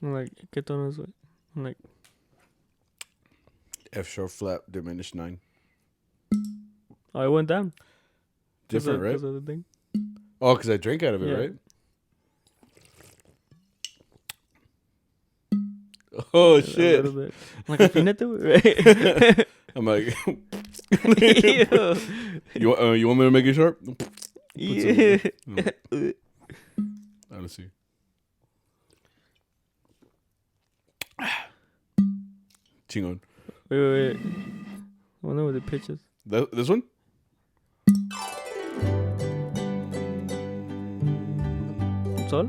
I'm like, ¿qué tono es? I'm like, F sharp flat diminished 9. oh, it went down. Different, right? Because of the thing. Oh, because I drank out of it, Yeah. right? Oh, shit. A little bit. I'm like, right? I'm like, Ew. you want me to make it sharp? Yeah. Honestly. Chingon. Wait. I wonder what the pitch is. This one? Sol?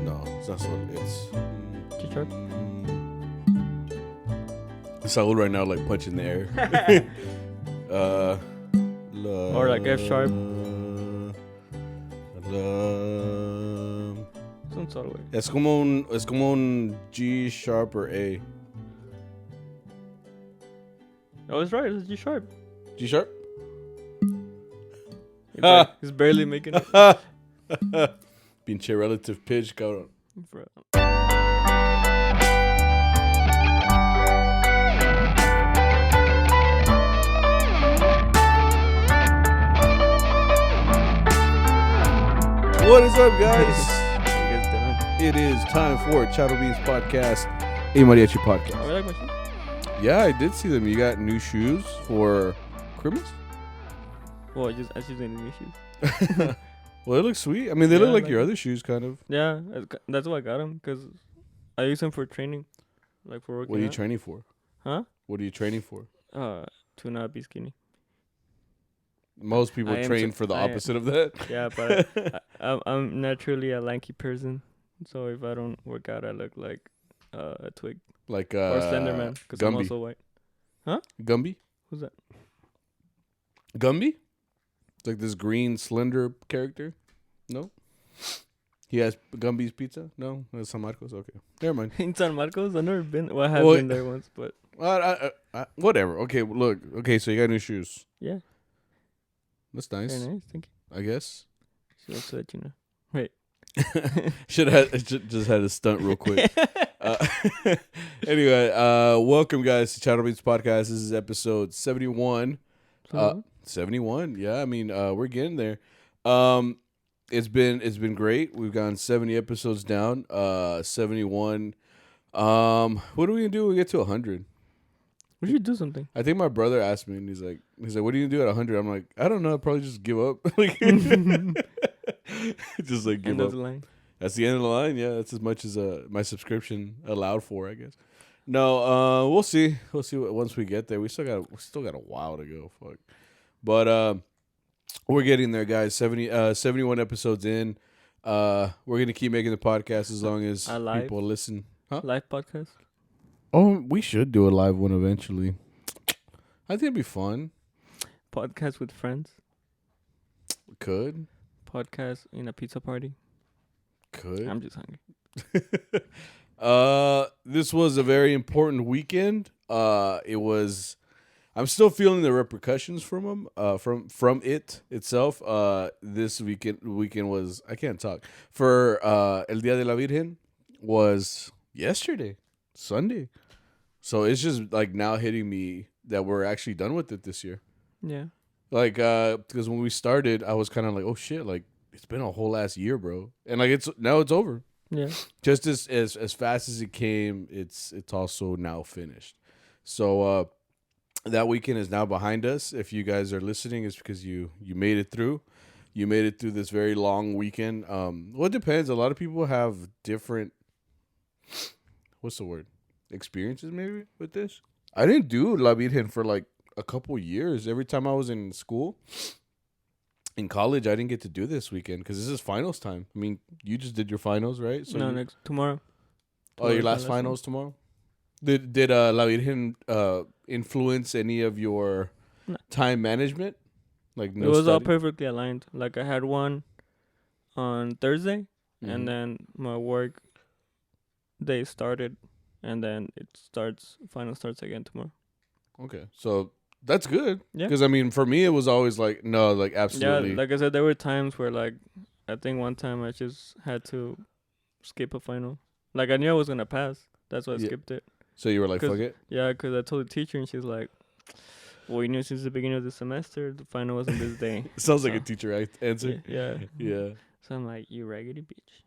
No, it's not Sol. It's G-sharp? Saul right now, like punching the air. Or like F sharp. Some sort of way. Es como un G sharp or A. Oh, it's right. It's G-sharp. G sharp? He's barely making it. Pinche relative pitch, cabrón. Bro. What is up, guys? How you guys doing? It is time for CharroBeans podcast, a Mariachi Oh, podcast. you like my shoes? Yeah, I did see them. You got new shoes for Christmas? Well, I just need new shoes. Well, they look sweet. I mean, they Yeah, look like like your it. other shoes, kind of. Yeah, that's why I got them, because I use them for training, like for working What are you out. training for? Huh? What are you training for? To not be skinny. Most people I am train so- for the I am- opposite of that. Yeah, but I'm naturally a lanky person, so if I don't work out, I look like a twig Like or slender man, because I'm Gumby. also white. Gumby? Who's that? Gumby? It's like this green, slender character? No? He has Gumby's Pizza? No? That's San Marcos? Okay. Never mind. In San Marcos, I've never been. Well, I have Well, been there once, but Whatever. Okay, look. Okay, so you got new shoes. yeah, That's nice, very nice. Thank you. I guess. So that you know. Wait. Should just had a stunt real quick. Anyway, welcome guys to CharroBeans podcast. This is episode 71. 71. Yeah, I mean, we're getting there. It's been great. We've gone 70 episodes down. 71. What are we gonna do when we get to 100? We should do something. I think my brother asked me, and he's like, "What are you gonna do at 100?" I'm like, "I don't know. I'll probably just give up." Like, just like give End up. of the line. That's the end of the line. Yeah, that's as much as my subscription allowed for, I guess. No, we'll see. We'll see once we get there. We still got a while to go. Fuck. But we're getting there, guys. 71 episodes in. We're gonna keep making the podcast as long as people listen. Huh? Live podcast. Oh, we should do a live one eventually. I think it'd be fun. Podcast with friends. We could. Podcast in a pizza party. Could. I'm just hungry. This was a very important weekend. It was. I'm still feeling the repercussions from it itself. This weekend was. I can't talk. For El Dia de La Virgen was yesterday, Sunday. So it's just like now hitting me that we're actually done with it this year. Yeah. Like, because when we started, I was kind of like, oh shit, like it's been a whole last year, bro, and like it's over. Yeah. Just as fast as it came, it's also now finished. So that weekend is now behind us. If you guys are listening, it's because you made it through. You made it through this very long weekend. Well, it depends. A lot of people have different. What's the word? Experiences maybe with this. I didn't do La Virgen for like a couple years. Every time I was in school, in college, I didn't get to do this weekend because this is finals time. I mean, you just did your finals, right? So No, tomorrow. Oh, your last finals tomorrow. Did La Virgen influence any of your time management? Like no, it was all study? perfectly aligned. Like I had one on Thursday, and then my work day started, and then final starts again tomorrow. Okay, so that's good. Yeah. Because I mean, for me, it was always like no, like absolutely. Yeah, like I said, there were times where like I think one time I just had to skip a final. Like I knew I was gonna pass. That's why I Yeah. skipped it. So you were like, fuck it? Yeah, because I told the teacher and she's like, well, you knew since the beginning of the semester the final wasn't this day. Sounds like a teacher answer. Yeah. Yeah. So I'm like, you raggedy bitch.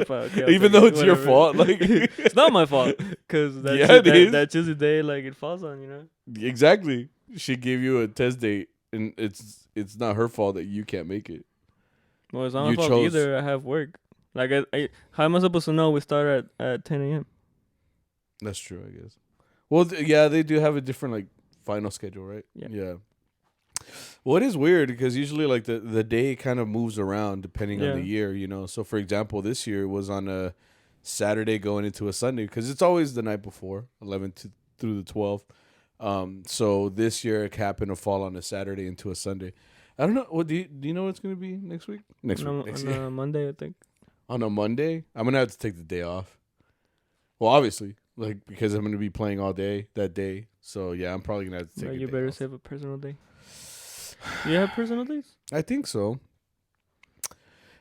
But okay, Even though it's your fault, like it's not my fault, because that's just a day like it falls on, you know. Exactly. She gave you a test date, and it's not her fault that you can't make it. Well, it's not my fault either. I have work. Like, how am I supposed to know we start at 10 a.m.? That's true, I guess. Well, yeah, they do have a different like final schedule, right? Yeah. Well, it is weird because usually like the day kind of moves around depending on the year, you know. So for example, this year was on a Saturday going into a Sunday because it's always the night before, 11th through the 12th. So this year it happened to fall on a Saturday into a Sunday. I don't know. What do you know what it's gonna be next week? Next On a Monday, I think. On a Monday, I'm gonna have to take the day off. Well, obviously, like because I'm gonna be playing all day that day. So yeah, I'm probably gonna have to take. You better save a personal day. Do you have personal days? I think so.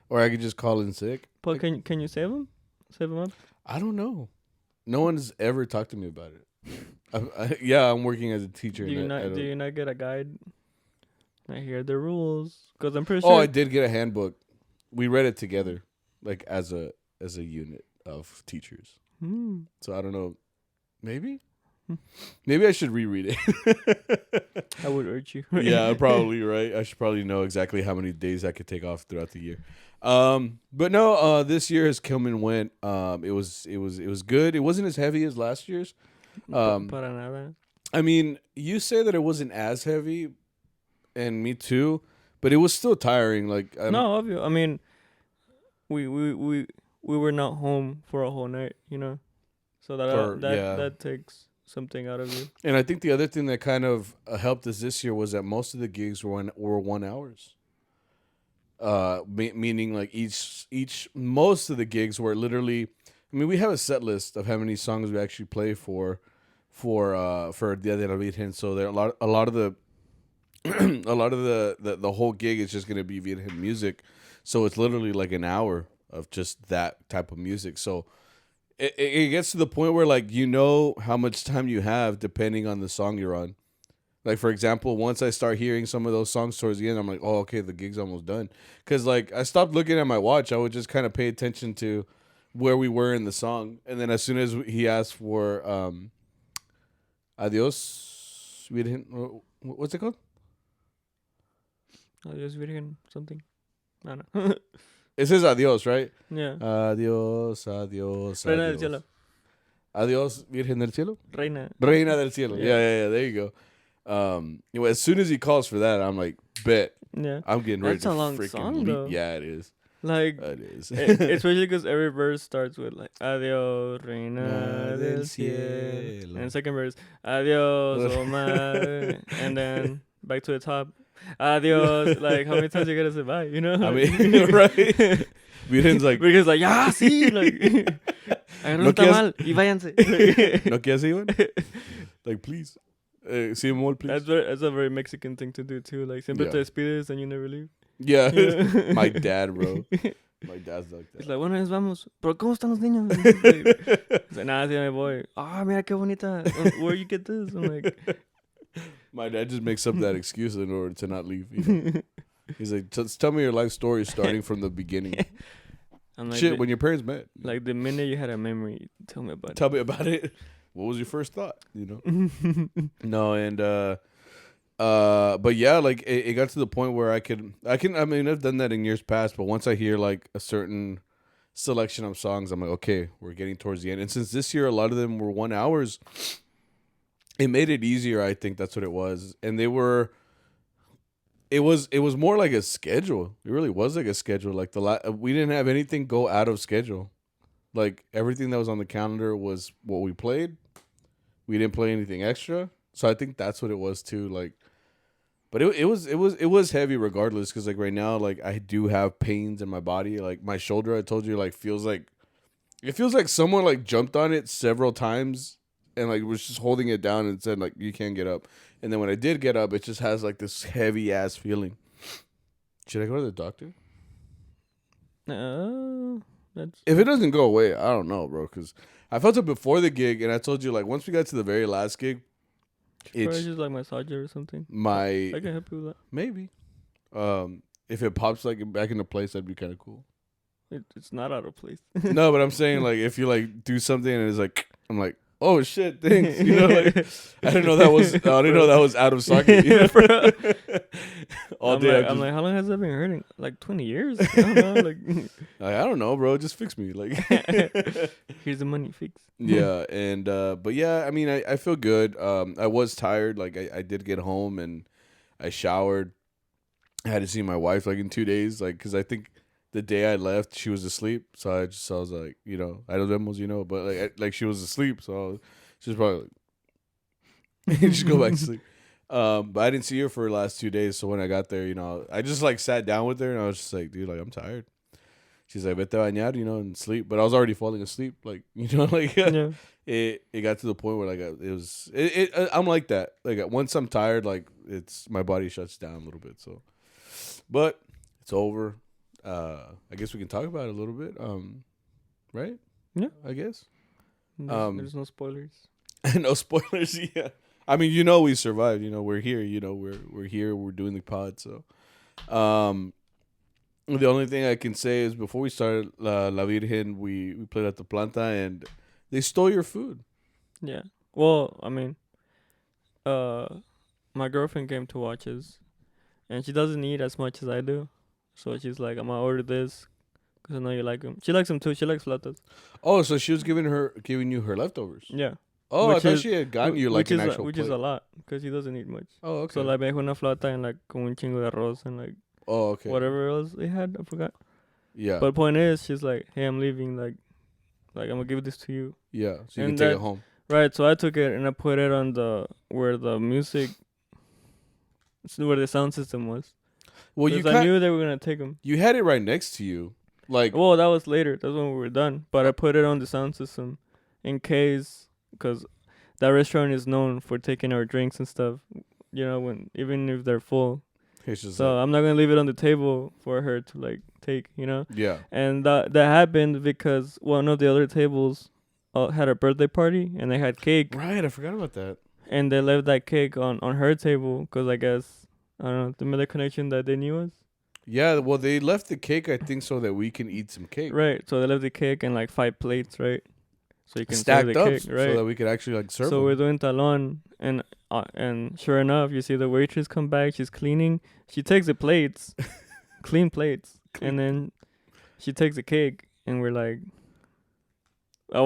Or I could just call in sick. But can you save them? Save them up? I don't know. No one's ever talked to me about it. Yeah, I'm working as a teacher. Do you not get a guide? I hear the rules because I'm pretty sure. Oh, I did get a handbook. We read it together, like as a unit of teachers. So I don't know. Maybe I should reread it. I would urge you. Yeah, probably right. I should probably know exactly how many days I could take off throughout the year. But no, this year has come and went. It was good. It wasn't as heavy as last year's. Para nada. I mean, you say that it wasn't as heavy, and me too, but it was still tiring. Like no, obvious. I mean, we were not home for a whole night, you know, so that takes something out of you. And I think the other thing that kind of helped us this year was that most of the gigs were 1 hours. Meaning like most of the gigs were literally. I mean, we have a set list of how many songs we actually play for Dia de La Virgen. So there are a lot of the the whole gig is just gonna be Virgen music. So it's literally like an hour of just that type of music. So it gets to the point where like you know how much time you have depending on the song you're on. Like for example, once I start hearing some of those songs towards the end, I'm like, oh okay, the gig's almost done. Cause like I stopped looking at my watch. I would just kind of pay attention to where we were in the song, and then as soon as he asked for Adios Virgen, what's it called? Adios Virgen something. I don't know. It says adios, right? Yeah. Adios. Reina del cielo. Adios Virgen del cielo. Reina del cielo. Yeah. There you go. As soon as he calls for that, I'm like, bet. Yeah. I'm getting ready. That's a long song, though. Yeah, it is. Like, it is. Especially because every verse starts with like Adios, Reina del cielo, and second verse Adios, Amar, and then back to the top. Adios. Like, how many times you gotta say bye? You know? I mean, right? Virgen's like, yeah, sí. Like, agarra un tamal y váyanse. ¿No quieres ir? Like, please. See him all, please. That's a very Mexican thing to do too. Like, siempre te despides and you never leave. Yeah. My dad, bro. My dad's like that. It's like, bueno, nos vamos. Pero, ¿cómo están los niños? It's like, nada, sí, me voy. Ah, mira qué bonita. Where you get this? I'm like... My dad just makes up that excuse in order to not leave. You know? He's like, tell me your life story starting from the beginning. I'm like, when your parents met. Like, the minute you had a memory, tell me about it. Tell me about it. What was your first thought? You know? No, and but yeah, like it got to the point where I mean, I've done that in years past, but once I hear like a certain selection of songs, I'm like, okay, we're getting towards the end. And since this year a lot of them were 1 hours, it made it easier. I think that's what it was. And it was more like a schedule. It really was like a schedule. Like we didn't have anything go out of schedule. Like everything that was on the calendar was what we played. We didn't play anything extra. So I think that's what it was too. Like, but it was heavy regardless. Cause like right now, like I do have pains in my body. Like my shoulder, I told you, like feels like someone like jumped on it several times and like was just holding it down and said like, you can't get up. And then when I did get up, it just has like this heavy ass feeling. Should I go to the doctor? if it doesn't go away, I don't know, bro. Because I felt it before the gig, and I told you, like, once we got to the very last gig, it's just like massager or something. I can help you with that. Maybe. If it pops like back into place, that'd be kind of cool. It's not out of place. No, but I'm saying, like, if you like do something and it's like, I'm like, oh shit, thanks. You know, like, I didn't know that was out of socket. You know? All day. I'm like, how long has that been hurting? Like 20 years? I don't know. Like, I don't know, bro. Just fix me. Like, here's the money, fix. Yeah, and but yeah, I mean, I feel good. I was tired. Like, I did get home and I showered. I had to see my wife like in 2 days, like, because I think the day I left, she was asleep. So I was like, you know, I don't know, you know, but like she was asleep, so she was probably like, just go back to sleep. But I didn't see her for the last 2 days. So when I got there, you know, I just like sat down with her and I was just like, dude, like, I'm tired. She's like, vete a bañar, you know, and sleep. But I was already falling asleep, like, you know, like yeah. It got to the point where like I'm like that. Like once I'm tired, like my body shuts down a little bit. So, but it's over. I guess we can talk about it a little bit. Right? Yeah, I guess. There's no spoilers. No spoilers. Yeah. I mean, you know, we survived. You know, we're here. You know, we're here. We're doing the pod. So, the only thing I can say is before we started La Virgen, we played at the planta and they stole your food. Yeah. Well, I mean, my girlfriend came to watch us, and she doesn't eat as much as I do. So she's like, I'm going to order this because I know you like them. She likes them too. She likes flautas. Oh, so she was giving you her leftovers. Yeah. Oh, I thought she had gotten you like an actual which plate. Is a lot because she doesn't eat much. Oh, okay. So like me una flauta and like con un chingo de arroz and like whatever else they had. I forgot. Yeah. But the point is, she's like, hey, I'm leaving. Like I'm going to give this to you. Yeah, so you can take it home. Right, so I took it and I put it on where the sound system was. Well, I knew they were going to take them. You had it right next to you. Like, well, that was later. That's when we were done. But I put it on the sound system in case, because that restaurant is known for taking our drinks and stuff, you know, even if they're full. So I'm not going to leave it on the table for her to, like, take, you know? Yeah. And that happened because one of the other tables had a birthday party and they had cake. Right, I forgot about that. And they left that cake on her table because I guess, I don't know, the middle connection that they knew us. Yeah, well, they left the cake, I think, so that we can eat some cake. Right, so they left the cake in like 5 plates, right? So you can stacked serve the up, cake, right? So that we could actually like serve. So them. we're doing talon, and sure enough, you see the waitress come back. She's cleaning. She takes the plates, clean plates, and then she takes the cake, and we're like, I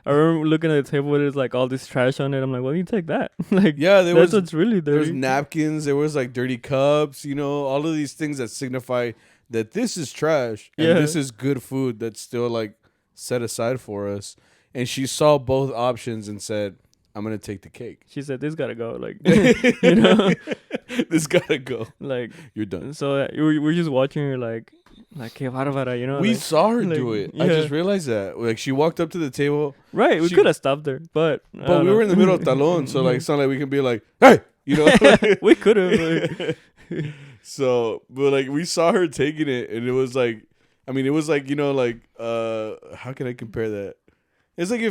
remember looking at the table where there's like all this trash on it. I'm like, well, you take that. Like, yeah, that's what's really dirty. There was napkins. There was like dirty cups. You know, all of these things that signify that this is trash and this is good food that's still like set aside for us. And she saw both options and said, I'm going to take the cake. She said, this got to go. Like, you know, this got to go. Like, you're done. So we're just watching her like, que bárbara, you know? We like, saw her do it. Yeah. I just realized that. Like, she walked up to the table. Right. We could have stopped her, but we were in the middle of talon. So, like, it's not like we can be like, hey, you know? We could have. Like. So, but, like, we saw her taking it. And it was like, I mean, it was like, you know, like, how can I compare that? It's like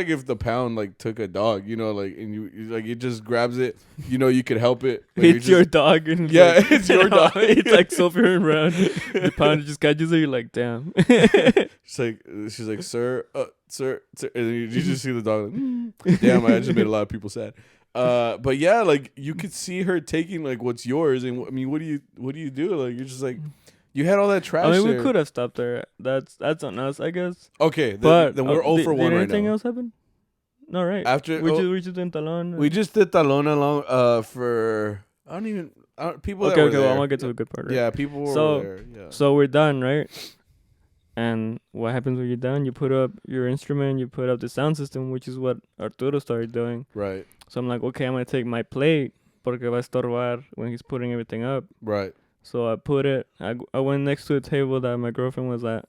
if the pound like took a dog, you know, like, and you like it just grabs it, you know, you could help it. Like, it's your dog, and yeah, like, it's your dog. It's like so far around. The pound just catches it. You're like, damn. She's like, sir, and then you just see the dog. Like, damn, I just made a lot of people sad. But yeah, like you could see her taking like what's yours, and I mean, what do you do? Like you're just like. You had all that trash. I mean, there. We could have stopped there. That's on us, I guess. Okay, but then we're 0 for 1 right now. Did anything else happen? No, right. After we just did talon. We just did talon along for people. Okay, that were well, I'm gonna get to the good part. Right? Yeah, people were there. Yeah. So we're done, right? And what happens when you're done? You put up your instrument. You put up the sound system, which is what Arturo started doing. Right. So I'm like, okay, I'm gonna take my plate porque va a estorbar when he's putting everything up. Right. So I put it. I went next to a table that my girlfriend was at,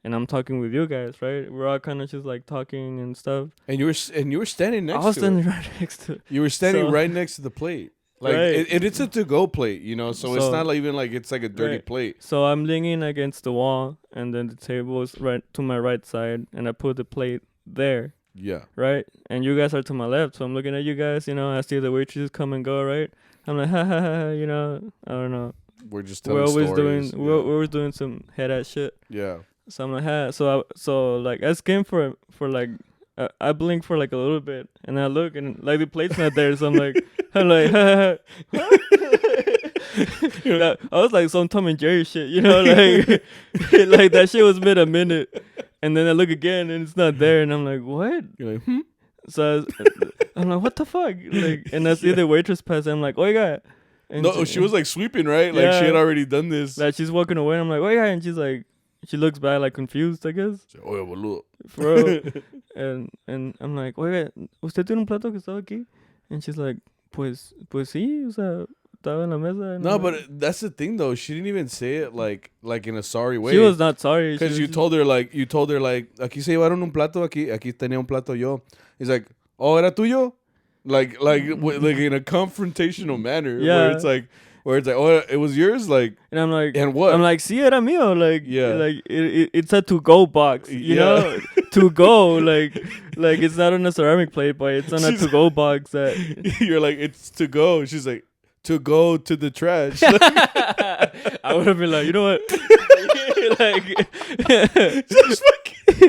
and I'm talking with you guys, right? We're all kind of just like talking and stuff. And you were standing next. I was standing right next to it. You were standing right next to the plate. Like, right. it's a to-go plate, you know, so it's not like even like it's like a dirty right. plate. So I'm leaning against the wall, and then the table is right to my right side, and I put the plate there. Yeah. Right? And you guys are to my left, so I'm looking at you guys, you know, I see the waitresses come and go, right? I'm like, ha ha ha, you know, I don't know. We're just telling stories. We're always doing some head ass shit. Yeah. So I'm like, ha. So like I skimmed for like I blink for like a little bit, and I look, and like the plate's not there, so I'm like, ha ha. I was like some Tom and Jerry shit, you know, like like that shit was mid a minute, and then I look again and it's not there, and I'm like, what? You're like, So I'm like, what the fuck? Like, and I see the waitress pass, and I'm like, oiga. And no, she was like sweeping, right? Like she had already done this. Like she's walking away, and I'm like, oiga, and she's like, she looks back like confused, I guess. Oye, boludo. Bro. and I'm like, oiga, ¿usted tiene un plato que estaba aquí? And she's like, pues sí, o sea, estaba en la mesa. No, but that's the thing though. She didn't even say it like in a sorry way. She was not sorry. Because you told her like, aquí se llevaron un plato, aquí tenía un plato yo. He's like, oh, ¿era tuyo? Like in a confrontational manner. Yeah. Where it's like, oh, it was yours? Like, and I'm like, and what? I'm like, sí, era mío. Like, yeah. Like it's a to-go box, you know? To go, like it's not on a ceramic plate, but it's on a to-go box that you're like, it's to go. She's like, to go to the trash. I would have been like, you know what?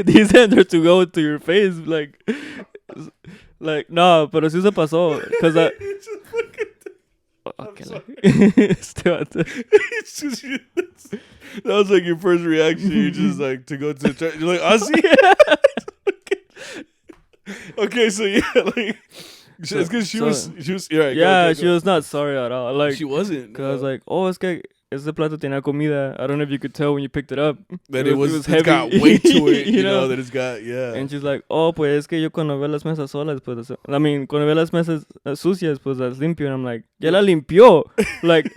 These hands are to go to your face, like no, pero sí se pasó, cause I. Okay, that was like your first reaction. You're just like, to go to the trash. You're like, Aussie. Okay, so yeah, like. It's because she was right. Yeah, she was not sorry at all. Like she wasn't. Cause I was like, oh, es que ese plato tenía comida. I don't know if you could tell when you picked it up. That it was heavy. It's got weight to it. you know that it's got And she's like, oh, pues es que yo cuando veo las mesas solas, pues I mean, cuando veo las mesas sucias, pues las limpio. And I'm like, ya la limpió. Like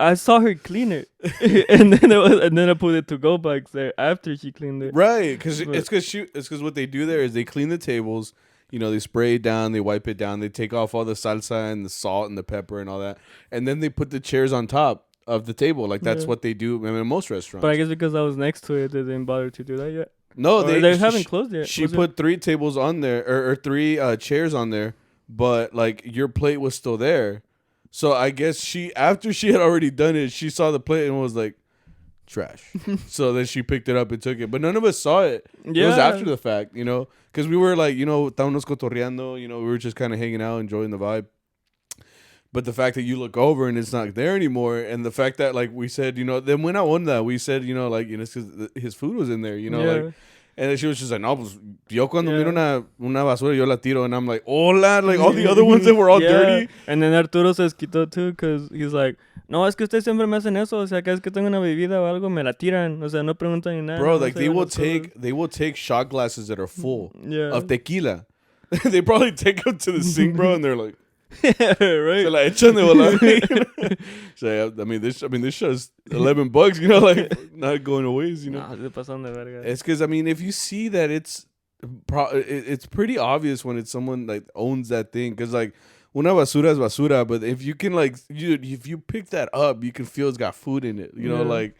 I saw her clean it, and then I put it to go box there after she cleaned it. Right, because it's because what they do there is they clean the tables. You know, they spray it down, they wipe it down, they take off all the salsa and the salt and the pepper and all that, and then they put the chairs on top of the table. Like that's what they do in most restaurants. But I guess because I was next to it, they didn't bother to do that yet. No, they haven't closed yet. She put 3 tables on there, or 3 chairs on there, but like your plate was still there. So I guess after she had already done it, she saw the plate and was like, trash. So then she picked it up and took it. But none of us saw it. Yeah. It was after the fact, you know, because we were like, you know, estábamos cotorreando, you know, we were just kind of hanging out, enjoying the vibe. But the fact that you look over and it's not there anymore, and the fact that like we said, you know, then when I won that, we said, you know, like, you know, because his food was in there, you know, like. And then she was just like, no, pues, yo cuando miro una basura, yo la tiro. And I'm like, hola, like all the other ones that were all dirty. And then Arturo se desquitó too, because he's like, no, es que ustedes siempre me hacen eso. O sea, cada vez que tengo una bebida o algo, me la tiran. O sea, no preguntan ni nada. Bro, no like they will take shot glasses that are full of tequila. They probably take them to the sink, bro, and they're like, right. Se la echan de volar. So, I mean, this show's $11, you know, like not going to waste, you know. No, se pasan de verga. It's because I mean, if you see that it's pretty obvious when it's someone like owns that thing, because like una basura is basura, but if you can like if you pick that up, you can feel it's got food in it, you know, like,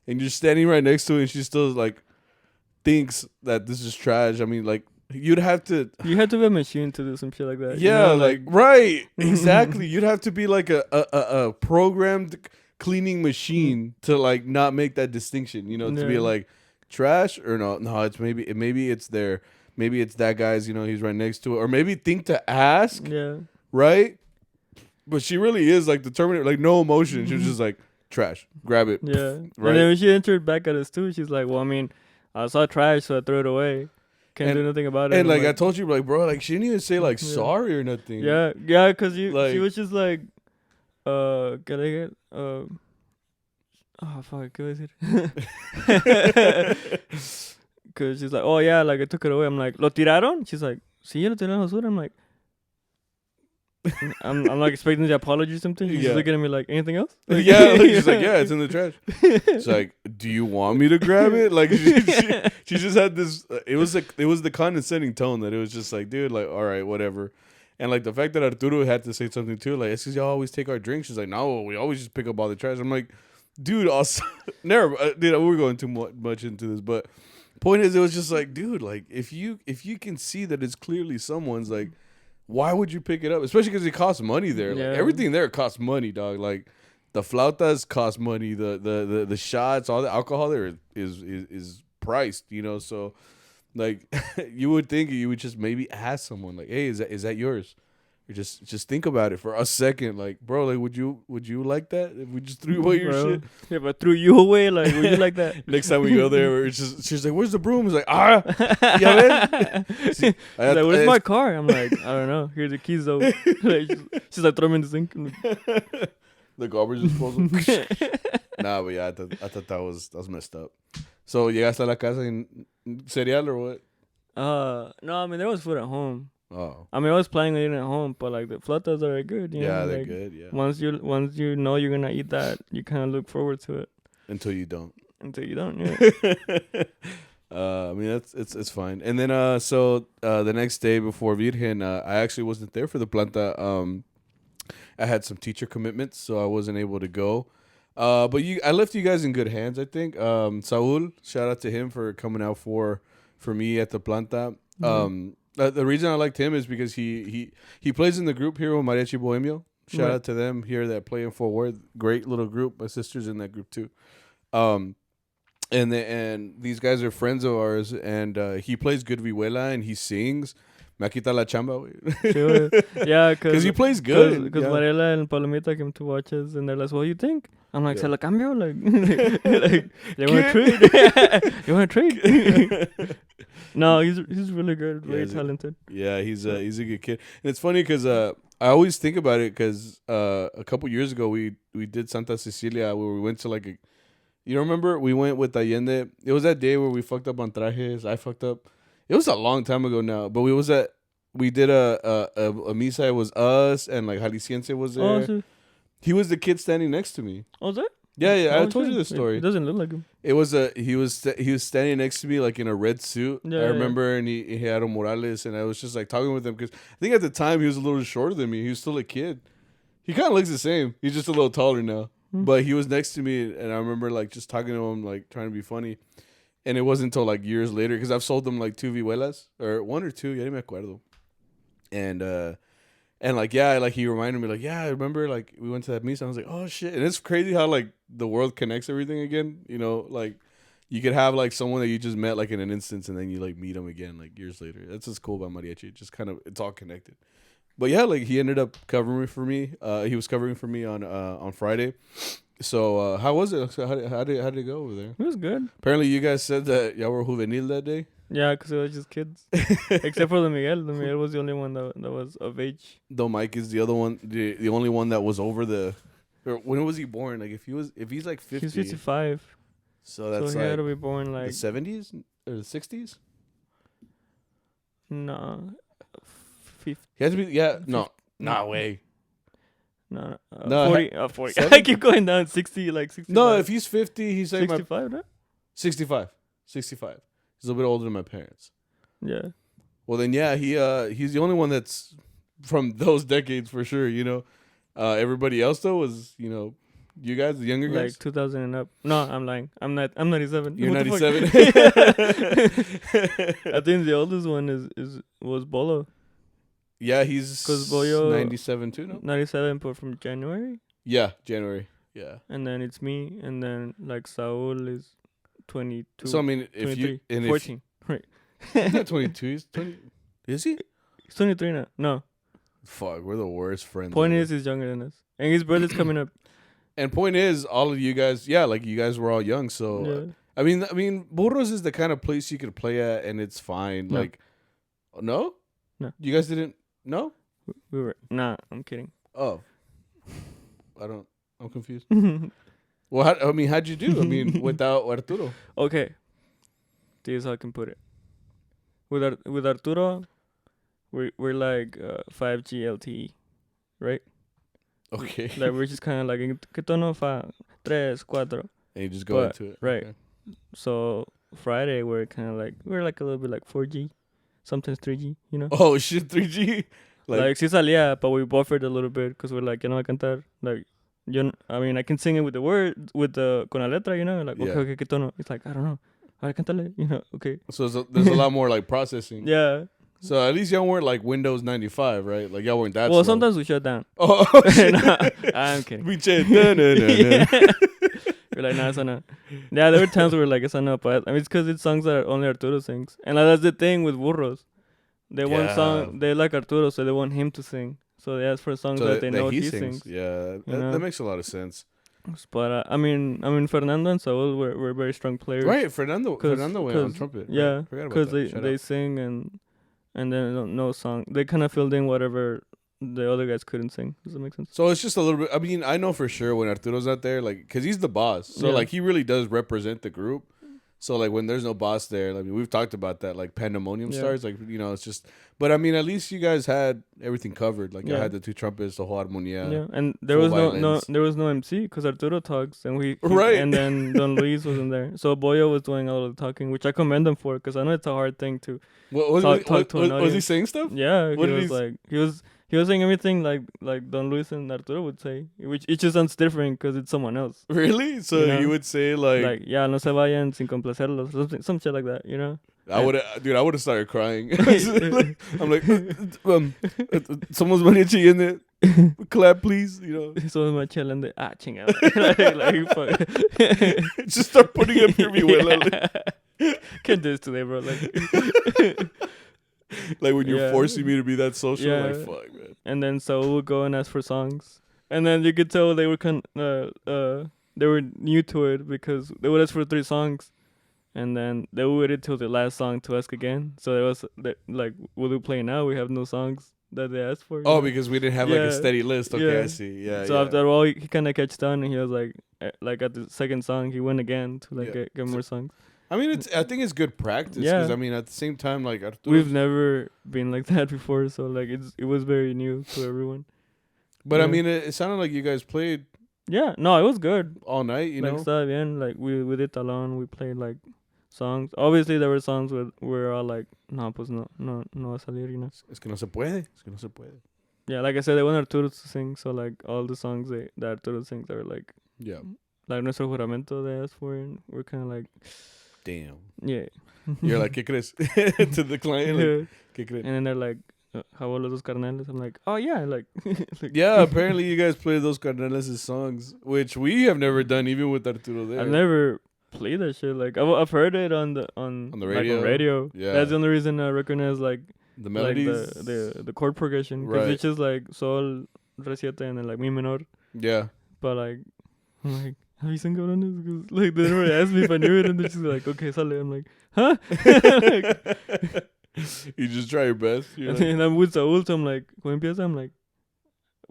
and you're standing right next to it, and she still like thinks that this is trash. I mean, like. You have to be a machine to do some shit like that. Yeah, you know, like right, exactly. You'd have to be like a programmed cleaning machine to like not make that distinction. You know, to be like trash or no. It's maybe it's there. Maybe it's that guy's. You know, he's right next to it, or maybe think to ask. Yeah. Right. But she really is like determined, like no emotion. She was just like trash. Grab it. Yeah. Right. And then when she entered back at us too, she's like, "Well, I mean, I saw trash, so I threw it away." Can't do nothing about it. And like I told you, like bro, like she didn't even say like sorry or nothing. Yeah, because she was just like, can I get oh fuck, what is it? Because she's like, oh yeah, like I took it away. I'm like, ¿lo tiraron? She's like, sí, lo tiraron a la basura. I'm like, I'm like expecting the apology or something. She's looking at me like, anything else? Yeah, like, she's like, yeah, it's in the trash. It's like, do you want me to grab it? Like she just had this. It was the condescending tone that it was just like, dude, like, all right, whatever. And like the fact that Arturo had to say something too, like, it's because y'all always take our drinks. She's like, no, we always just pick up all the trash. I'm like, dude, also, never, dude, we're going too much into this, but point is, it was just like, dude, like if you can see that it's clearly someone's, like, why would you pick it up? Especially because it costs money there. Yeah. Like everything there costs money, dog. Like the flautas cost money. The shots, all the alcohol there is priced. You know, so like you would think you would just maybe ask someone like, hey, is that yours? Or just think about it for a second, like, bro, like, would you like that if we just threw away your shit? Yeah, but threw you away, like, would you like that? Next time we go there, she's like, where's the broom? It's like, yeah, She's like, where's my car? I'm like, I don't know. Here's the keys though. Like, she's like, throw them in the sink. The garbage disposal. Nah, but yeah, I thought that was messed up. So llegaste a la casa en cereal or what? No, I mean there was food at home. Oh. I mean, I was planning on eating at home, but like the flautas are good. You know? They're like, good. Yeah. Once you know you're gonna eat that, you kind of look forward to it. Until you don't. Yeah. I mean it's fine. And then so the next day before Virgen, I actually wasn't there for the planta. I had some teacher commitments, so I wasn't able to go. But I left you guys in good hands, I think. Saul, shout out to him for coming out for me at the planta. Mm-hmm. The reason I liked him is because he plays in the group here with Mariachi Bohemio. Shout out to them here that play in Fort Worth. Great little group. My sister's in that group too. And these guys are friends of ours, and he plays good vihuela and he sings. Me quita la chamba, güey. Yeah, because he plays good. Because Mariela and Palomita came to watch us, and they're like, "What do you think?" I'm like, "Se la cambio." Like, you want to trade? You want to trade? No, he's really good, very talented. He's a good kid, and it's funny because I always think about it because a couple years ago we did Santa Cecilia where we went to like a. You remember we went with Allende? It was that day where we fucked up on trajes. I fucked up. It was a long time ago now, but we did a misa. It was us and like Jalisciense was there. Oh, so he was the kid standing next to me. Oh, was that? Yeah. I told you this story. It doesn't look like him. It was he was standing next to me like in a red suit. Yeah, I remember, and he had a Morales, and I was just like talking with him because I think at the time he was a little shorter than me. He was still a kid. He kind of looks the same. He's just a little taller now. But he was next to me, and I remember like just talking to him, like trying to be funny. And it wasn't until like years later, because I've sold them like 2 vihuelas or 1 or 2, ya ni me acuerdo. And like like he reminded me like I remember like we went to that misa. I was like, oh shit, and it's crazy how like the world connects everything again. You know, like you could have like someone that you just met like in an instance, and then you like meet them again like years later. That's what's cool about Mariachi. Just kind of it's all connected. But yeah, like he ended up covering for me. He was covering for me on Friday. So how was it? So how did it go over there? It was good. Apparently, you guys said that y'all were juvenil that day. Yeah, because it was just kids, except for the Miguel. The Miguel was the only one that was of age. Though Mike is the other one, the only one that was over the. Or when was he born? Like if he's like 50. He's 55. So that's he like had to be born like the 70s or the 60s. No, 50. He had to be no way. No, No, 40. 40. I keep going down 60, like 65. No, if he's 50, he's like 65, right? 65. He's a little bit older than my parents. Yeah. Well, then, he's the only one that's from those decades for sure, you know. Everybody else, though, was, you know, you guys, the younger guys? Like 2000 and up. No, I'm lying. I'm 97. You're 97? I think the oldest one was Bolo. Yeah, he's 97 too, no? 97, but from January. Yeah, January. Yeah. And then it's me, and then like Saul is 22. So I mean, if you 14, right? He's not 22. He's 20. Is he? He's 23 now. No. Fuck, we're the worst friends. Point is, he's younger than us, and his brother's coming up. And point is, all of you guys, like you guys were all young, so yeah. I mean, Burros is the kind of place you could play at, and it's fine. No. Like, no, you guys didn't. No, we were. Nah, I'm kidding. Oh, I'm confused. Well, how'd you do? I mean, without Arturo. Okay, this is how I can put it. With Arturo, we're like 5G LTE, right? Okay. Like we're just kind of like que tono fa 3, 4. And you just go into it, right? Okay. So Friday we're kind of like we're like a little bit like 4G, sometimes 3G, you know. Oh shit, 3G. Like sí salía, but we buffered a little bit because we're like, you know, I cantar. Like, I mean, I can sing it with the word, con la letra, you know. Like, okay, ¿qué tono? It's like, I don't know. I cántale, you know, okay. So there's a lot more like processing. Yeah. So at least y'all weren't like Windows 95, right? Like y'all weren't that Well, slow. sometimes we shut down. Oh, shit. No, I'm kidding. We chat. Yeah. We're like, nah, it's not. Yeah, there were times where we're like, it's not. But I mean, it's because it's songs that only Arturo sings. And that's the thing with burros. They want song. They like Arturo, so they want him to sing. So they ask for songs that they know he sings. Yeah, that makes a lot of sense. But I mean, Fernando and Saul were very strong players. Right, Fernando went on trumpet. Yeah, because they sing and then no song. They kind of filled in whatever the other guys couldn't sing. Does that make sense? So it's just a little bit. I mean, I know for sure when Arturo's out there, like, because he's the boss. So like he really does represent the group. So like when there's no boss there, I mean, we've talked about that. Like pandemonium starts. Like, you know, it's just. But I mean, at least you guys had everything covered. Like I had the two trumpets, the whole harmonia. Yeah, and there was no MC because Arturo talks and and then Don Luis wasn't there. So Boyo was doing all the talking, which I commend him for because I know it's a hard thing to talk to an audience. Was he saying stuff? Yeah, he was saying everything like Don Luis and Arturo would say, which it just sounds different because it's someone else. Really? So you would say like yeah, no se vayan sin complacerlos, some shit like that, you know? I would have started crying. I'm like, someone's mariachi in it. Clap, please. You know. Someone's mariachi in it. Chingada. Fuck. Just start putting up your vihuela. Can't do this today, bro. Like when you're forcing me to be that social, like fuck, man. And then Saul would go and ask for songs, and then you could tell they were they were new to it because they would ask for 3 songs. And then they waited till the last song to ask again. So it was like, will we play now? We have no songs that they asked for. Oh, because we didn't have like a steady list. Okay, I see. Yeah. So after all, he kind of catched on, and he was like at the second song, he went again to get more songs. I mean, I think it's good practice. Yeah. Because I mean, at the same time, like we've never been like that before, so like it was very new to everyone. But I mean, it sounded like you guys played. Yeah. No, it was good All night. You know. Estaba bien. Like we did talon. We played like songs. Obviously, there were songs where we're all like, no va a salir, you know. Es que no se puede. Yeah, like I said, they want Arturo to sing, so like all the songs that Arturo sings are like, like Nuestro Juramento they asked for, and we're kind of like, damn. Yeah. You're like, ¿qué crees? To the client, like, ¿qué crees? And then they're like, ¿Jabó los dos carnales? I'm like, oh yeah, like. Yeah, apparently you guys played those carnales' songs, which we have never done, even with Arturo there. I've never played that shit. Like I've heard it on the radio. Like, on radio. Yeah, that's the only reason I recognize like the melodies, like the chord progression, because it's just like sol, re siete, and then like mi menor. Yeah, but like, I'm like, have you sung cabrones? Because like they never asked me if I knew it, and they're just like, okay, sale. I'm like, huh? Like, you just try your best. And I'm with Saul, so I'm like, when empieza, I'm like,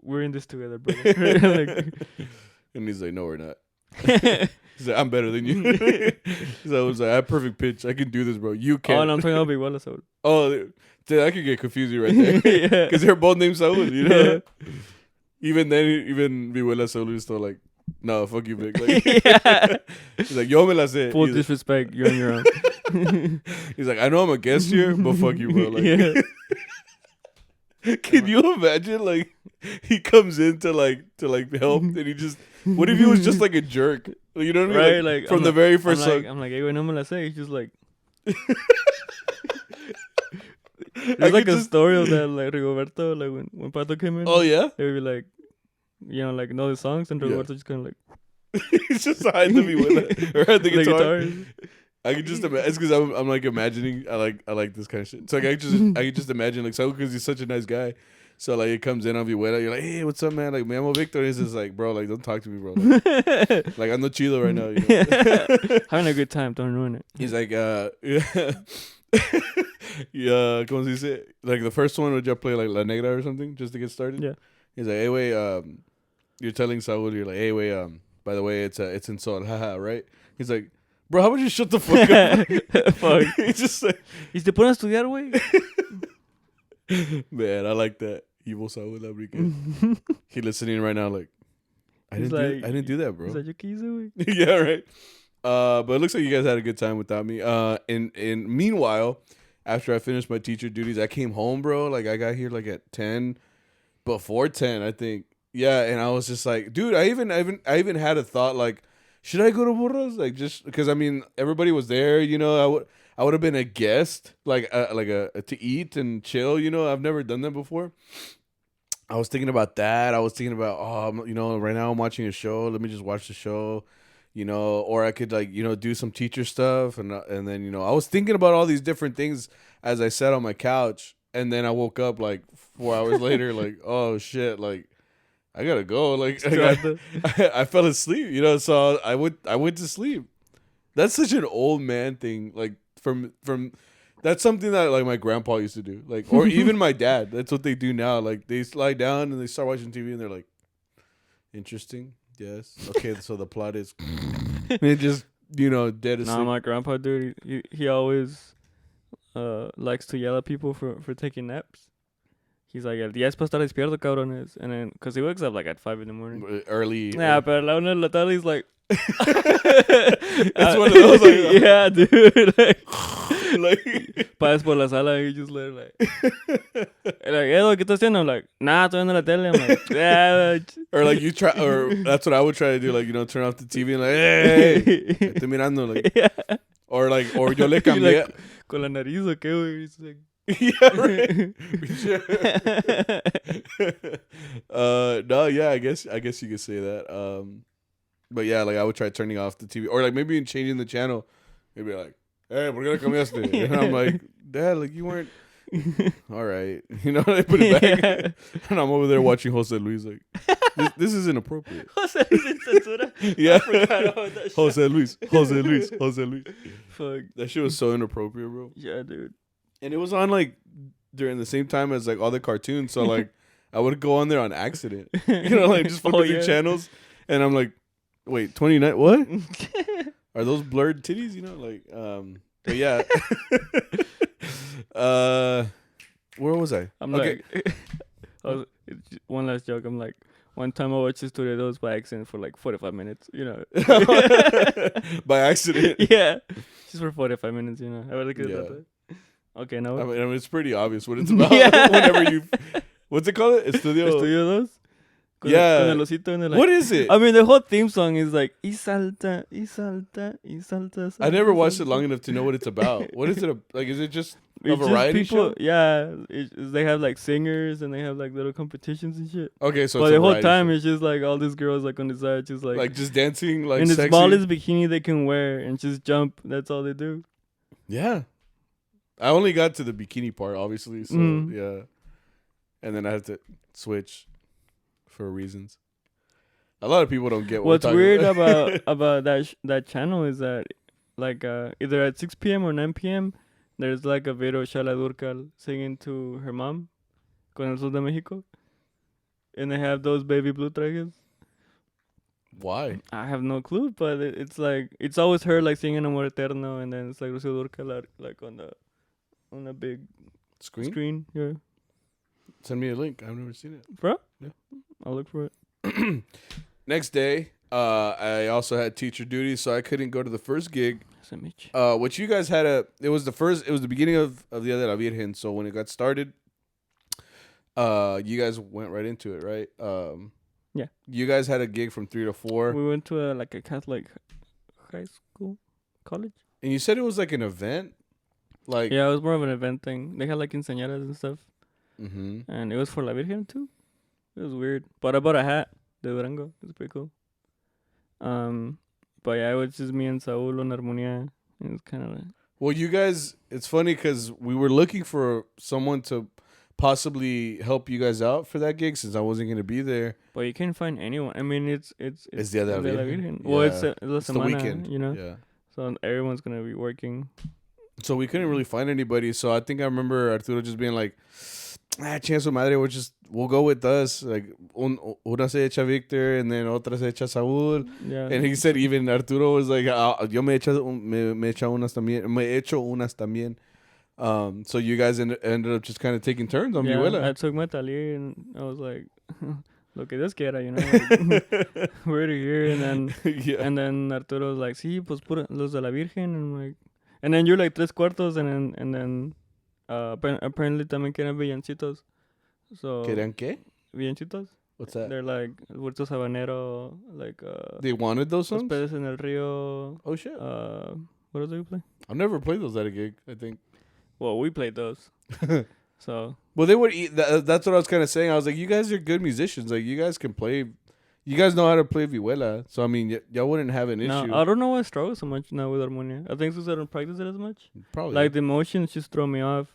we're in this together, bro. Like, and he's like, no, we're not. He's like, I'm better than you. So I was like, I have perfect pitch. I can do this, bro. You can't. Oh, and I'm talking about Biguala Saul. Oh, dude, I could get confusing right there. Yeah. Because they're both named Saul, you know? Yeah. Even then, even Biguala Saul is still like, no, fuck you, Vic. Like, he's like, yo me la sé. Full disrespect, you're on your own. He's like, I know I'm a guest here, but fuck you, bro. Like, can you imagine, like, he comes in to help, and he just, what if he was just like a jerk? You know what I mean? Right, like from the very first song. I'm like, hey, no me la sé. He's just like, there's like a story of that, like Rigoberto, like when Pato came in. Oh yeah, they would be like, you know, like know the songs, and Rigoberto just kind of like, he's just hiding the vihuela or had the guitar. I can just imagine. It's because I'm like imagining. I like this kind of shit. So like I can just imagine like so because he's such a nice guy. So like it comes in on vihuela. You're like, hey, what's up, man? Like, me llamo Victor. He's just like, bro, like don't talk to me, bro. Like I'm not chido right now. You know? Having a good time. Don't ruin it. He's like, yeah, como se dice? Like the first one, would you play like La Negra or something just to get started? Yeah. He's like, hey, wait, you're telling Saul, you're like, hey, wait, by the way, it's in Sol, haha, right? He's like, bro, how about you shut the fuck up? Fuck. He's just like, ¿Y te pones a estudiar, güey? Man, I like that. Evil Saul, that'd be good. He listening right now, like, I didn't do that, bro. Is that your keys, güey? Yeah, right. But it looks like you guys had a good time without me. And meanwhile, after I finished my teacher duties, I came home, bro. Like I got here like at 10, before 10, I think. Yeah, and I was just like, dude, I even had a thought like, should I go to Burros? Like just because I mean everybody was there, you know. I would have been a guest, like to eat and chill. You know, I've never done that before. I was thinking about that. I was thinking about, you know, right now I'm watching a show. Let me just watch the show, you know, or I could like, you know, do some teacher stuff, and then you know, I was thinking about all these different things as I sat on my couch, and then I woke up like 4 hours later, like, oh shit, like I gotta go, like I fell asleep, you know, so I went to sleep. That's such an old man thing, like from. That's something that like my grandpa used to do, like, or even my dad. That's what they do now. Like they lie down and they start watching TV and they're like, interesting, yes, okay. So the plot is, they just, you know, dead asleep. Nah, my grandpa, dude, he always likes to yell at people for taking naps. He's like, el día es para estar despierto, cabrones. And then, because he wakes up like at 5 in the morning. Early. Yeah, pero la una de la tarde, he's like, it's one of those, like, yeah, dude. Like, pasas por la sala and you just let it like, Edo, ¿qué estás haciendo? I'm like, nah, estoy viendo la tele. I'm like, yeah. Or like you try, or that's what I would try to do. Like, you know, turn off the TV and like, hey, estoy mirando. Like, yeah. Or like, or yo le cambié. Like, con la nariz o qué, güey. It's like, yeah, right. No, yeah, I guess you could say that. But yeah, like I would try turning off the TV, or like maybe changing the channel. Maybe like, hey, we're gonna come yesterday, and I'm like, Dad, like you weren't. All right, you know, I put it back, yeah. And I'm over there watching Jose Luis. Like, this is inappropriate. Jose Luis en censura. Yeah, I forgot about that shit. Jose Luis. Fuck, that shit was so inappropriate, bro. Yeah, dude. And it was on like during the same time as like all the cartoons, so like I would go on there on accident, you know, like just flipping through channels, and I'm like, wait, 29? What? Are those blurred titties? You know, like, but yeah. Where was I? I'm okay. Like, one last joke. I'm like, one time I watched Historiados by accident for like 45 minutes, you know. By accident? Yeah. Just for 45 minutes, you know. I really could have that. Okay, no. I mean, it's pretty obvious what it's about. Yeah. Whenever you... What's it called? Estudio 2? Yeah. Con el osito and like, what is it? I mean, the whole theme song is like, y salta, y salta, y salta. I never watched it long enough to know what it's about. What is it? Like, is it just a variety show? Yeah. They have like singers and they have like little competitions and shit. Okay, so but the whole time show. It's just like all these girls like on the side just like just dancing like in sexy. the smallest bikini they can wear and just jump. That's all they do. Yeah. I only got to the bikini part, obviously. So, yeah. And then I had to switch for reasons. A lot of people don't get what's weird about that channel is that like either at 6 p.m. or 9 p.m. there's like a video of Shala Durcal singing to her mom con el Sol de Mexico, and they have those baby blue trajes. Why? I have no clue, but it's like it's always her like singing Amor Eterno, and then it's like Lucio Durcal like on a big screen. Yeah. Send me a link. I've never seen it. Bro? Yeah. I'll look for it. Next day, I also had teacher duty, so I couldn't go to the first gig. Which you guys had it was the beginning of Dia de La Virgen, so when it got started, you guys went right into it, right? Yeah. You guys had a gig from 3 to 4. We went to a Catholic high school, college. And you said it was like an event? Like, yeah, it was more of an event thing. They had like quinceañeras and stuff. Mm-hmm. And it was for La Virgen too. It was weird. But I bought a hat de Durango. It was pretty cool. But yeah, it was just me and Saúl on Armonía. It was kind of like... Well, you guys, it's funny because we were looking for someone to possibly help you guys out for that gig since I wasn't going to be there. But you can't find anyone. I mean, it's Dia de La Virgen. Yeah. Well, it's the weekend, you know? Yeah. So everyone's going to be working. So we couldn't really find anybody. So I think I remember Arturo just being like, chance su madre, we'll go with us. Like, una se echa Victor, and then otra se echa Saúl. Yeah. And he said even Arturo was like, yo me echo unas también. So you guys ended up just kind of taking turns on Vihuela. I took my taller and I was like, lo que Dios quiera, you know. Like, we're here, and then and then Arturo was like, sí, pues pura los de la Virgen, and I'm like, and then you're like 3/4, and then Apparently también quieren villancitos. So ¿Querían qué? Villancitos. What's that? They're like Huertos Habanero, like They wanted those Los songs? Peces en el Río. Oh shit! What else do we play? I've never played those at a gig. I think. Well, we played those. So. Well, they would eat. That's what I was kind of saying. I was like, you guys are good musicians. Like, you guys can play. You guys know how to play vihuela. So I mean, y'all wouldn't have an issue. No, I don't know why I struggle so much now with harmonia. I think it's because I don't practice it as much. Probably. Like the emotions just throw me off.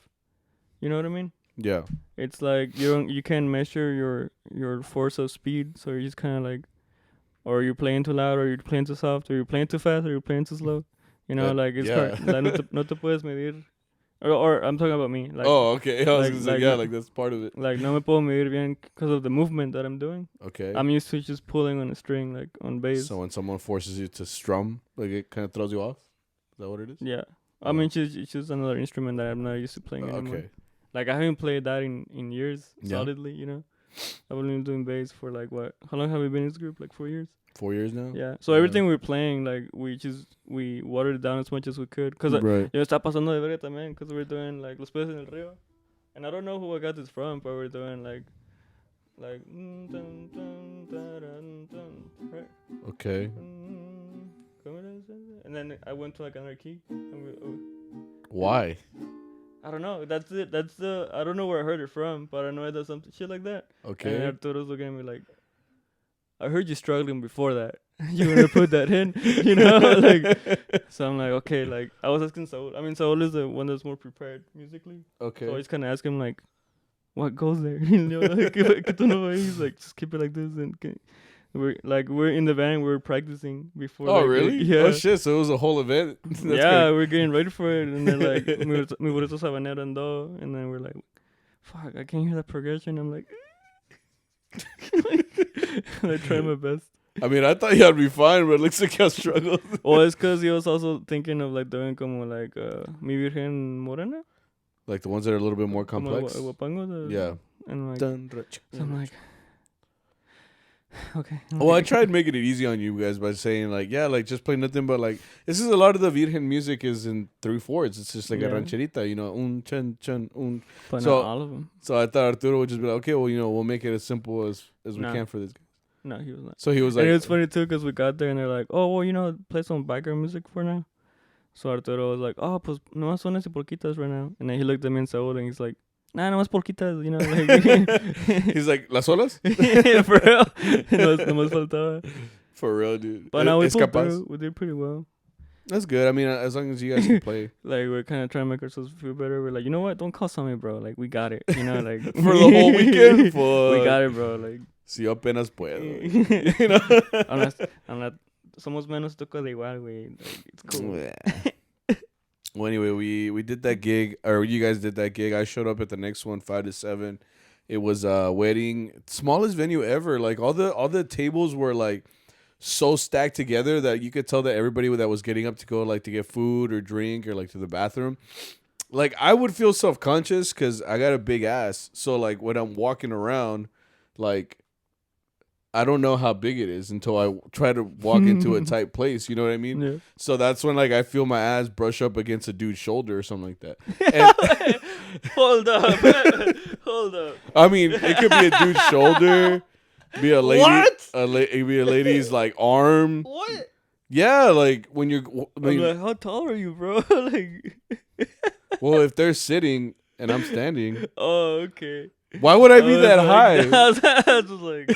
You know what I mean? Yeah. It's like you can't measure your force of speed, so you're just kind of like, or you're playing too loud, or you're playing too soft, or you're playing too fast, or you're playing too slow. You know, like it's hard. Like, no te puedes medir. Or I'm talking about me. Like, oh, okay. I was gonna say, yeah, like that's part of it. Like no me puedo medir bien because of the movement that I'm doing. Okay. I'm used to just pulling on a string, like on bass. So when someone forces you to strum, like it kind of throws you off. Is that what it is? Yeah. I mean, it's just another instrument that I'm not used to playing anymore. Okay. Like I haven't played that in years solidly. You know, I've only been doing bass for like what? How long have we been in this group? Like 4 years. 4 years now. Yeah. So everything we're playing, like we watered it down as much as we could. Cause está pasando de verga también. Because we're doing like Los Peces en el Río, and I don't know who I got this from, but we're doing like. Right. Okay. And then I went to like another key. Why? I don't know. That's it. That's the. I don't know where I heard it from, but I know it does something shit like that. Okay. And Arturo's looking at me like, I heard you struggling before that. You want to put that in, you know? Like, so I'm like, okay. Like, I was asking Saul. I mean, Saul is the one that's more prepared musically. Okay. So I just kind of ask him like, what goes there? You know, like, he's like, just keep it like this, and we're in the van. We're practicing before. Oh, like, really? Yeah. Oh shit! So it was a whole event. Yeah, we're getting ready for it, and then like mi burrito sabanero and do, and then we're like, fuck, I can't hear that progression. I'm like, I try my best. I mean, I thought y'all would be fine, but it looks like y'all struggled. Well, it's because he was also thinking of like doing como like Mi Virgen Morena. Like the ones that are a little bit more complex. Yeah. And like, so I'm like, okay. Well, I tried making it easy on you guys by saying like, yeah, like just play nothing but like, this is a lot of the Virgen music is in 3/4. It's just like a rancherita, you know, un, chun, un. But not all of them. So I thought Arturo would just be like, okay, well, you know, we'll make it as simple as we can for this guy. No, he was not. So he was like, and it was funny too because we got there and they're like, oh, well, you know, play some biker music for now. So Arturo was like, oh, pues nomás son ese polquitas right now. And then he looked at me and Saul and he's like, nah, nomás polquitas, you know. Like he's like, ¿las olas? Yeah, for real. Nomás faltaba. For real, dude. But now we pulled through. We did pretty well. That's good. I mean, as long as you guys can play. Like, we're kind of trying to make ourselves feel better. We're like, you know what? Don't call Sammy, bro. Like, we got it. You know, like. For the whole weekend? We got it, bro. Like. Si yo apenas puedo. You know? I'm not. Somos menos toco de igual, güey. Like, it's cool. Well, anyway, we did that gig, or you guys did that gig. I showed up at the next one, 5 to 7. It was a wedding, smallest venue ever. Like all the tables were like so stacked together that you could tell that everybody that was getting up to go like to get food or drink or like to the bathroom. Like I would feel self-conscious because I got a big ass. So like when I'm walking around, like I don't know how big it is until I try to walk into a tight place. You know what I mean? Yeah. So that's when like I feel my ass brush up against a dude's shoulder or something like that. And Hold up. Hold up. I mean, it could be a dude's shoulder, be a lady. What? It could be a lady's like arm. What? Yeah, like when you're. I'm like, how tall are you, bro? Like. Well, if they're sitting and I'm standing. Oh, okay. Why would I be that high? I was just like.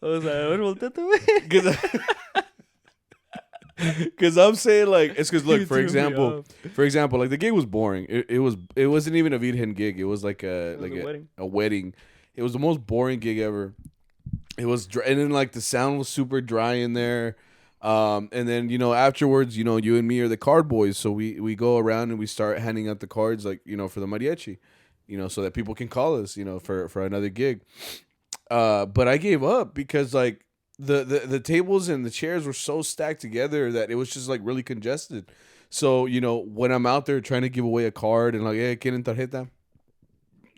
I was like, a ver, volteate, Because I'm saying like it's because look, for example, like the gig was boring. It wasn't even a Virgen gig. It was like a wedding. It was the most boring gig ever. It was dry, and then like the sound was super dry in there. And then you know afterwards, you know you and me are the card boys, so we go around and we start handing out the cards like you know for the mariachi, you know so that people can call us you know for another gig. But I gave up because like the tables and the chairs were so stacked together that it was just like really congested. So, you know, when I'm out there trying to give away a card and like, hey, ¿quieren tarjeta?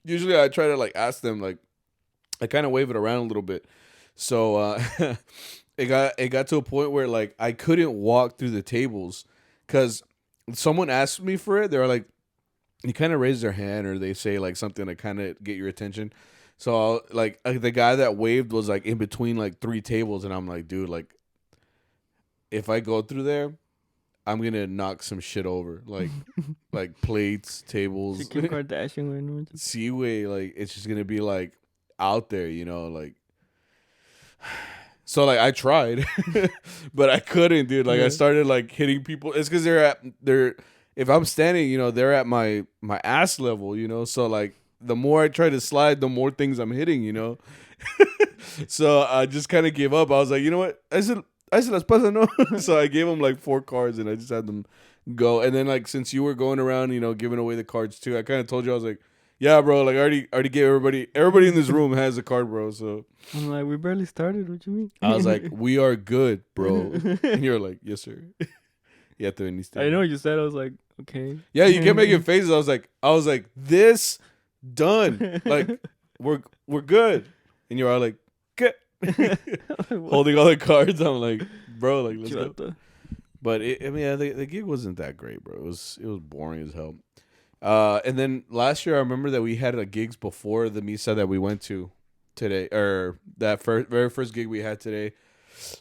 Usually I try to like ask them, like I kind of wave it around a little bit. So it got to a point where like I couldn't walk through the tables because someone asked me for it. They were like, you kind of raise their hand or they say like something to kind of get your attention. So like the guy that waved was like in between like 3 tables, and I'm like, dude, like if I go through there, I'm gonna knock some shit over, like plates, tables. Kim Kardashian, Seaway, like it's just gonna be like out there, you know, like. So like I tried, but I couldn't, dude. Like I started like hitting people. It's because they're. If I'm standing, you know, they're at my ass level, you know. So like the more I try to slide, the more things I'm hitting, you know. So I just kind of gave up. I was like, you know what? I said las pasa, no. So I gave them like 4 cards, and I just had them go. And then like since you were going around, you know, giving away the cards too, I kind of told you, I was like, yeah, bro, like I already gave everybody in this room has a card, bro. So I'm like, we barely started. What you mean? I was like, we are good, bro. And you're like, yes, sir. Yeah, I know what you said. I was like, okay. Yeah, you kept making faces. I was like, this done. Like we're good. And you're all like, good. Holding all the cards. I'm like, bro, like let's go. But the gig wasn't that great, bro. It was boring as hell. And then last year, I remember that we had gigs before the misa that we went to today, or that very first gig we had today,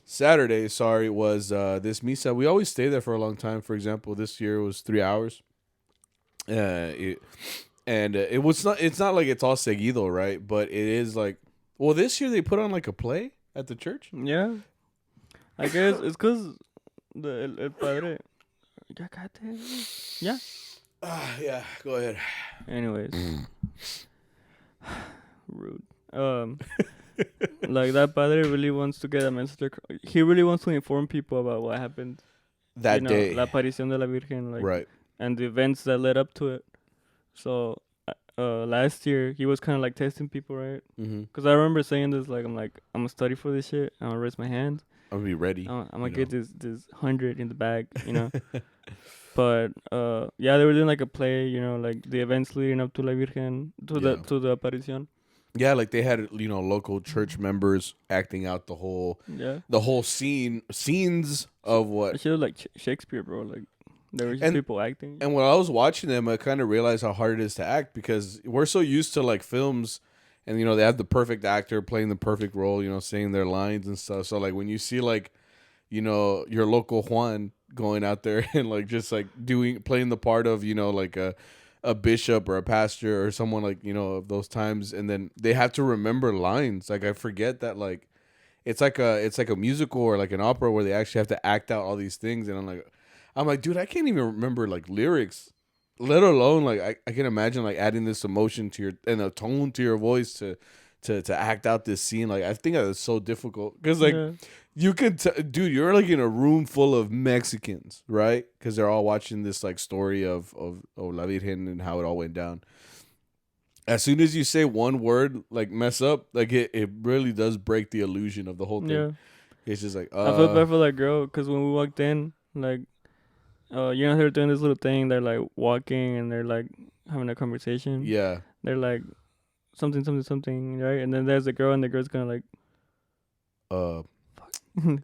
Saturday. Sorry, was this misa. We always stay there for a long time. For example, this year was 3 hours. It's not like it's all seguido, right? But it is like, well, this year they put on like a play at the church. Yeah, I guess it's because el padre. Yeah. Yeah, go ahead. Anyways, rude. Like that padre really wants to get a message. He really wants to inform people about what happened that day. La aparición de la Virgen, like, right, and the events that led up to it. So, last year he was kind of like testing people, right? Because I remember saying this, like, I'm gonna study for this shit. I'm gonna raise my hand. I'm gonna be ready. I'm gonna get this 100 in the bag, you know. But yeah, they were doing like a play, you know, like the events leading up to La Virgen, to the aparición. Yeah, like they had, you know, local church members acting out the whole scenes of what. It was like Shakespeare, bro. Like there were just people acting. And when I was watching them, I kind of realized how hard it is to act, because we're so used to like films, and you know they have the perfect actor playing the perfect role, you know, saying their lines and stuff. So like when you see like, you know, your local Juan going out there and like just like playing the part of, you know, like a bishop or a pastor or someone like, you know, of those times, and then they have to remember lines. Like I forget that like it's like a musical or like an opera where they actually have to act out all these things, and I'm like, dude, I can't even remember like lyrics, let alone like I can imagine like adding this emotion to your and a tone to your voice to act out this scene. Like I think that's so difficult, because like you could dude, you're like in a room full of Mexicans, right? Because they're all watching this like story of La Virgen and how it all went down. As soon as you say one word, like mess up, like it really does break the illusion of the whole thing. Yeah. It's just like I felt bad for that girl, because when we walked in, like you know, they're doing this little thing. They're like walking and they're like having a conversation. Yeah. They're like something, right? And then there's a girl, and the girl's kind of like,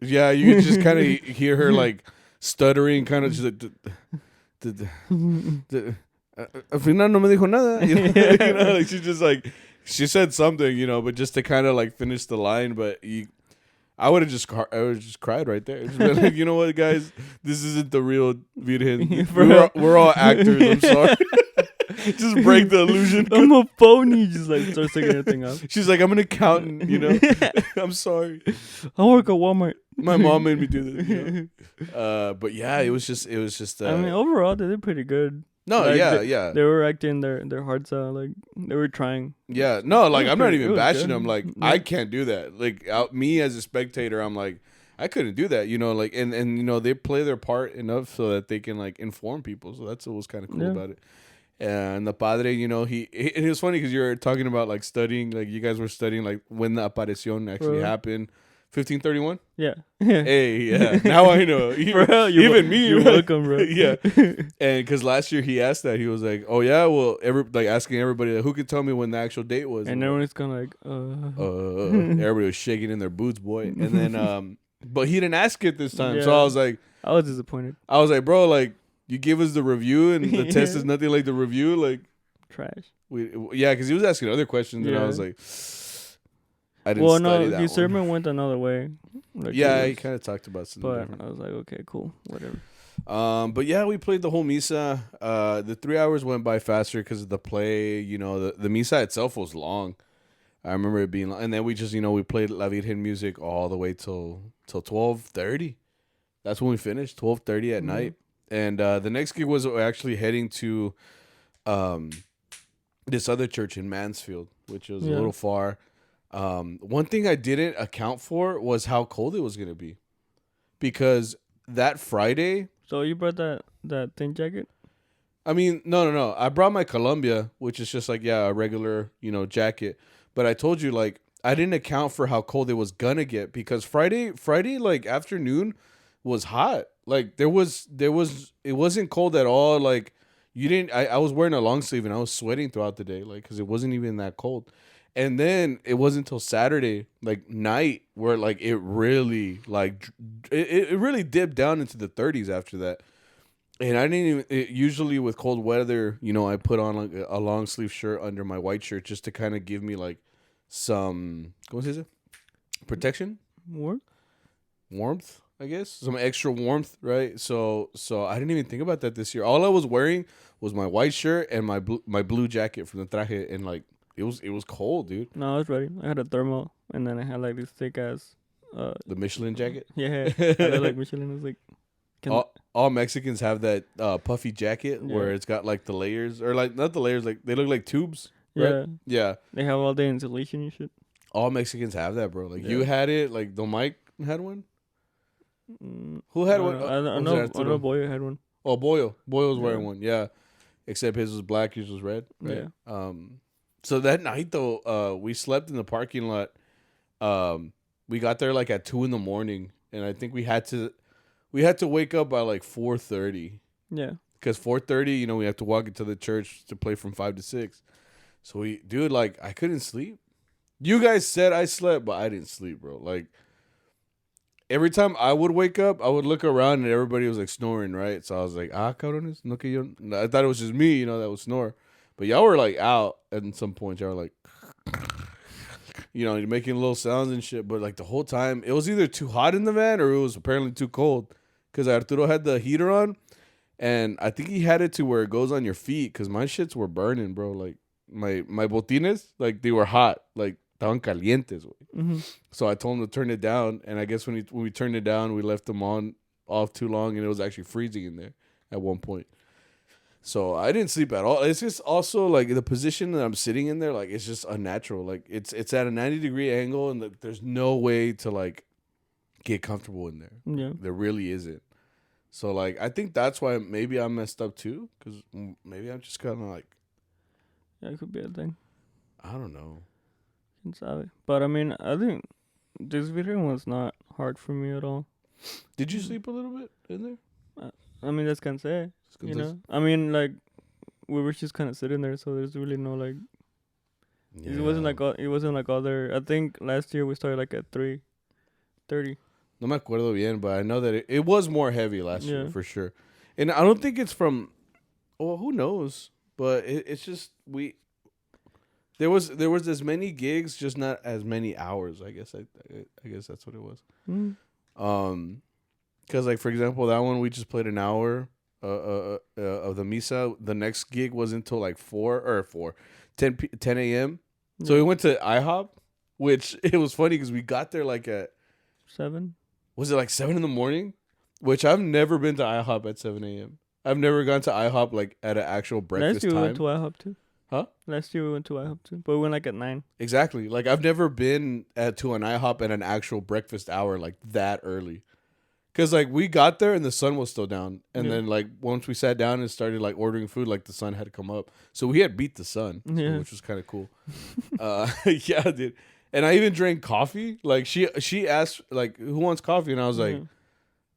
yeah, you can just kind of hear her like stuttering, kind of just like, al final no me dijo nada. You know, like she just like, she said something, you know, but just to kind of like finish the line. But I would have just cried right there. Just been like, you know what, guys, this isn't the real Virgen. We're all actors. I'm sorry. Just break the illusion. I'm a phony. Just like start taking everything up. She's like, I'm an accountant, you know. I'm sorry. I work at Walmart. My mom made me do this. You know? But yeah, it was just. I mean, overall, they did pretty good. No, like, yeah. They were acting their hearts out. Like they were trying. Yeah, no, like I'm not even bashing them. Like I can't do that. Like me as a spectator, I'm like, I couldn't do that. You know, like and you know they play their part enough so that they can like inform people. So that's what was kind of cool about it. And the padre, you know, it was funny because you were talking about like studying, like you guys were studying like when the aparición actually happened, 1531. Yeah. Hey, yeah. Now I know. Even me. You're welcome, bro. Yeah. And because last year he asked that, he was like, "Oh yeah, well, like asking everybody like, who could tell me when the actual date was." And everyone's kind of like, everybody was shaking in their boots, boy. And then, but he didn't ask it this time, so I was like, I was disappointed. I was like, bro, like. You gave us the review, and the test is nothing like the review. Like trash. Because he was asking other questions, and I was like, I didn't study that his one. sermon went another way. Like he kind of talked about something different. I was like, okay, cool, whatever. But yeah, we played the whole misa. The 3 hours went by faster because of the play. You know, the misa itself was long. I remember it being long. And then we just, we played La Virgen music all the way till 12:30. That's when we finished, 12:30 at night. And the next gig was actually heading to this other church in Mansfield, which was a little far. One thing I didn't account for was how cold it was going to be. Because that Friday... So you brought that thin jacket? I mean, no. I brought my Columbia, which is just like, a regular, jacket. But I told you, like, I didn't account for how cold it was gonna get because Friday, like, afternoon was hot. Like, it wasn't cold at all. Like, I was wearing a long sleeve and I was sweating throughout the day, like, because it wasn't even that cold. And then it wasn't until Saturday, like, night, where, like, it really, like, it really dipped down into the 30s after that. And I didn't even, usually with cold weather, I put on, like, a long sleeve shirt under my white shirt just to kind of give me, like, some, ¿cómo se dice? Protection? Warmth, I guess. Some extra warmth, right? So I didn't even think about that this year. All I was wearing was my white shirt and my blue jacket from the traje, and, like, it was cold, dude. No, I was ready. I had a thermal, and then I had like this thick ass. The Michelin jacket. Yeah, I look like Michelin. It was like. All Mexicans have that puffy jacket where it's got like the layers, or like not the layers, like they look like tubes. Right? Yeah. They have all the insulation and shit. All Mexicans have that, bro. Like you had it. Like the Mike had one. Who had one? I know Boyo had one. Oh, Boyo was wearing one. Yeah, except his was black, his was red. Right? Yeah. So that night though, we slept in the parking lot. We got there like at 2 a.m, and I think we had to wake up by like 4:30. Yeah. Because 4:30, we have to walk into the church to play from 5 to 6. So I couldn't sleep. You guys said I slept, but I didn't sleep, bro. Like every time I would wake up, I would look around and everybody was like snoring, right? So I was like, cabrones, no que yo. I thought it was just me, that would snore. But y'all were like out at some point. Y'all were like, you're making little sounds and shit. But like the whole time, it was either too hot in the van or it was apparently too cold. Because Arturo had the heater on. And I think he had it to where it goes on your feet. Because my shits were burning, bro. Like my botines, like they were hot. Like estaban calientes. Mm-hmm. So I told him to turn it down. And I guess when we turned it down, we left them off too long. And it was actually freezing in there at one point. So I didn't sleep at all. It's just also like the position that I'm sitting in there, like it's just unnatural. Like it's at a 90-degree angle, and there's no way to like get comfortable in there. Yeah, there really isn't. So like I think that's why maybe I messed up too, because maybe I'm just kind of like, it could be a thing. I don't know. But I mean, I think this video was not hard for me at all. Did you sleep a little bit in there? I mean, that's can't say. I mean, like, we were just kind of sitting there, so there's really no, like, it wasn't like other, I think last year we started, like, at 3:30. No me acuerdo bien, but I know that it was more heavy last year, for sure. And I don't think it's from, well, who knows? But it's just, there was as many gigs, just not as many hours, I guess. I guess that's what it was. Mm. Because, like, for example, that one, we just played an hour of the misa. The next gig was until, like, 10 a.m. Yeah. So we went to IHOP, which it was funny because we got there, like, at 7. Was it, like, 7 a.m? Which I've never been to IHOP at 7 a.m. I've never gone to IHOP, like, at an actual breakfast time. Last year we went to IHOP, too. Huh? Last year we went to IHOP, too. But we went, like, at 9. Exactly. Like, I've never been to an IHOP at an actual breakfast hour, like, that early. Because, like, we got there and the sun was still down. And then, like, once we sat down and started, like, ordering food, like, the sun had come up. So we had beat the sun, which was kind of cool. Yeah, dude. And I even drank coffee. Like, she asked, like, who wants coffee? And I was like,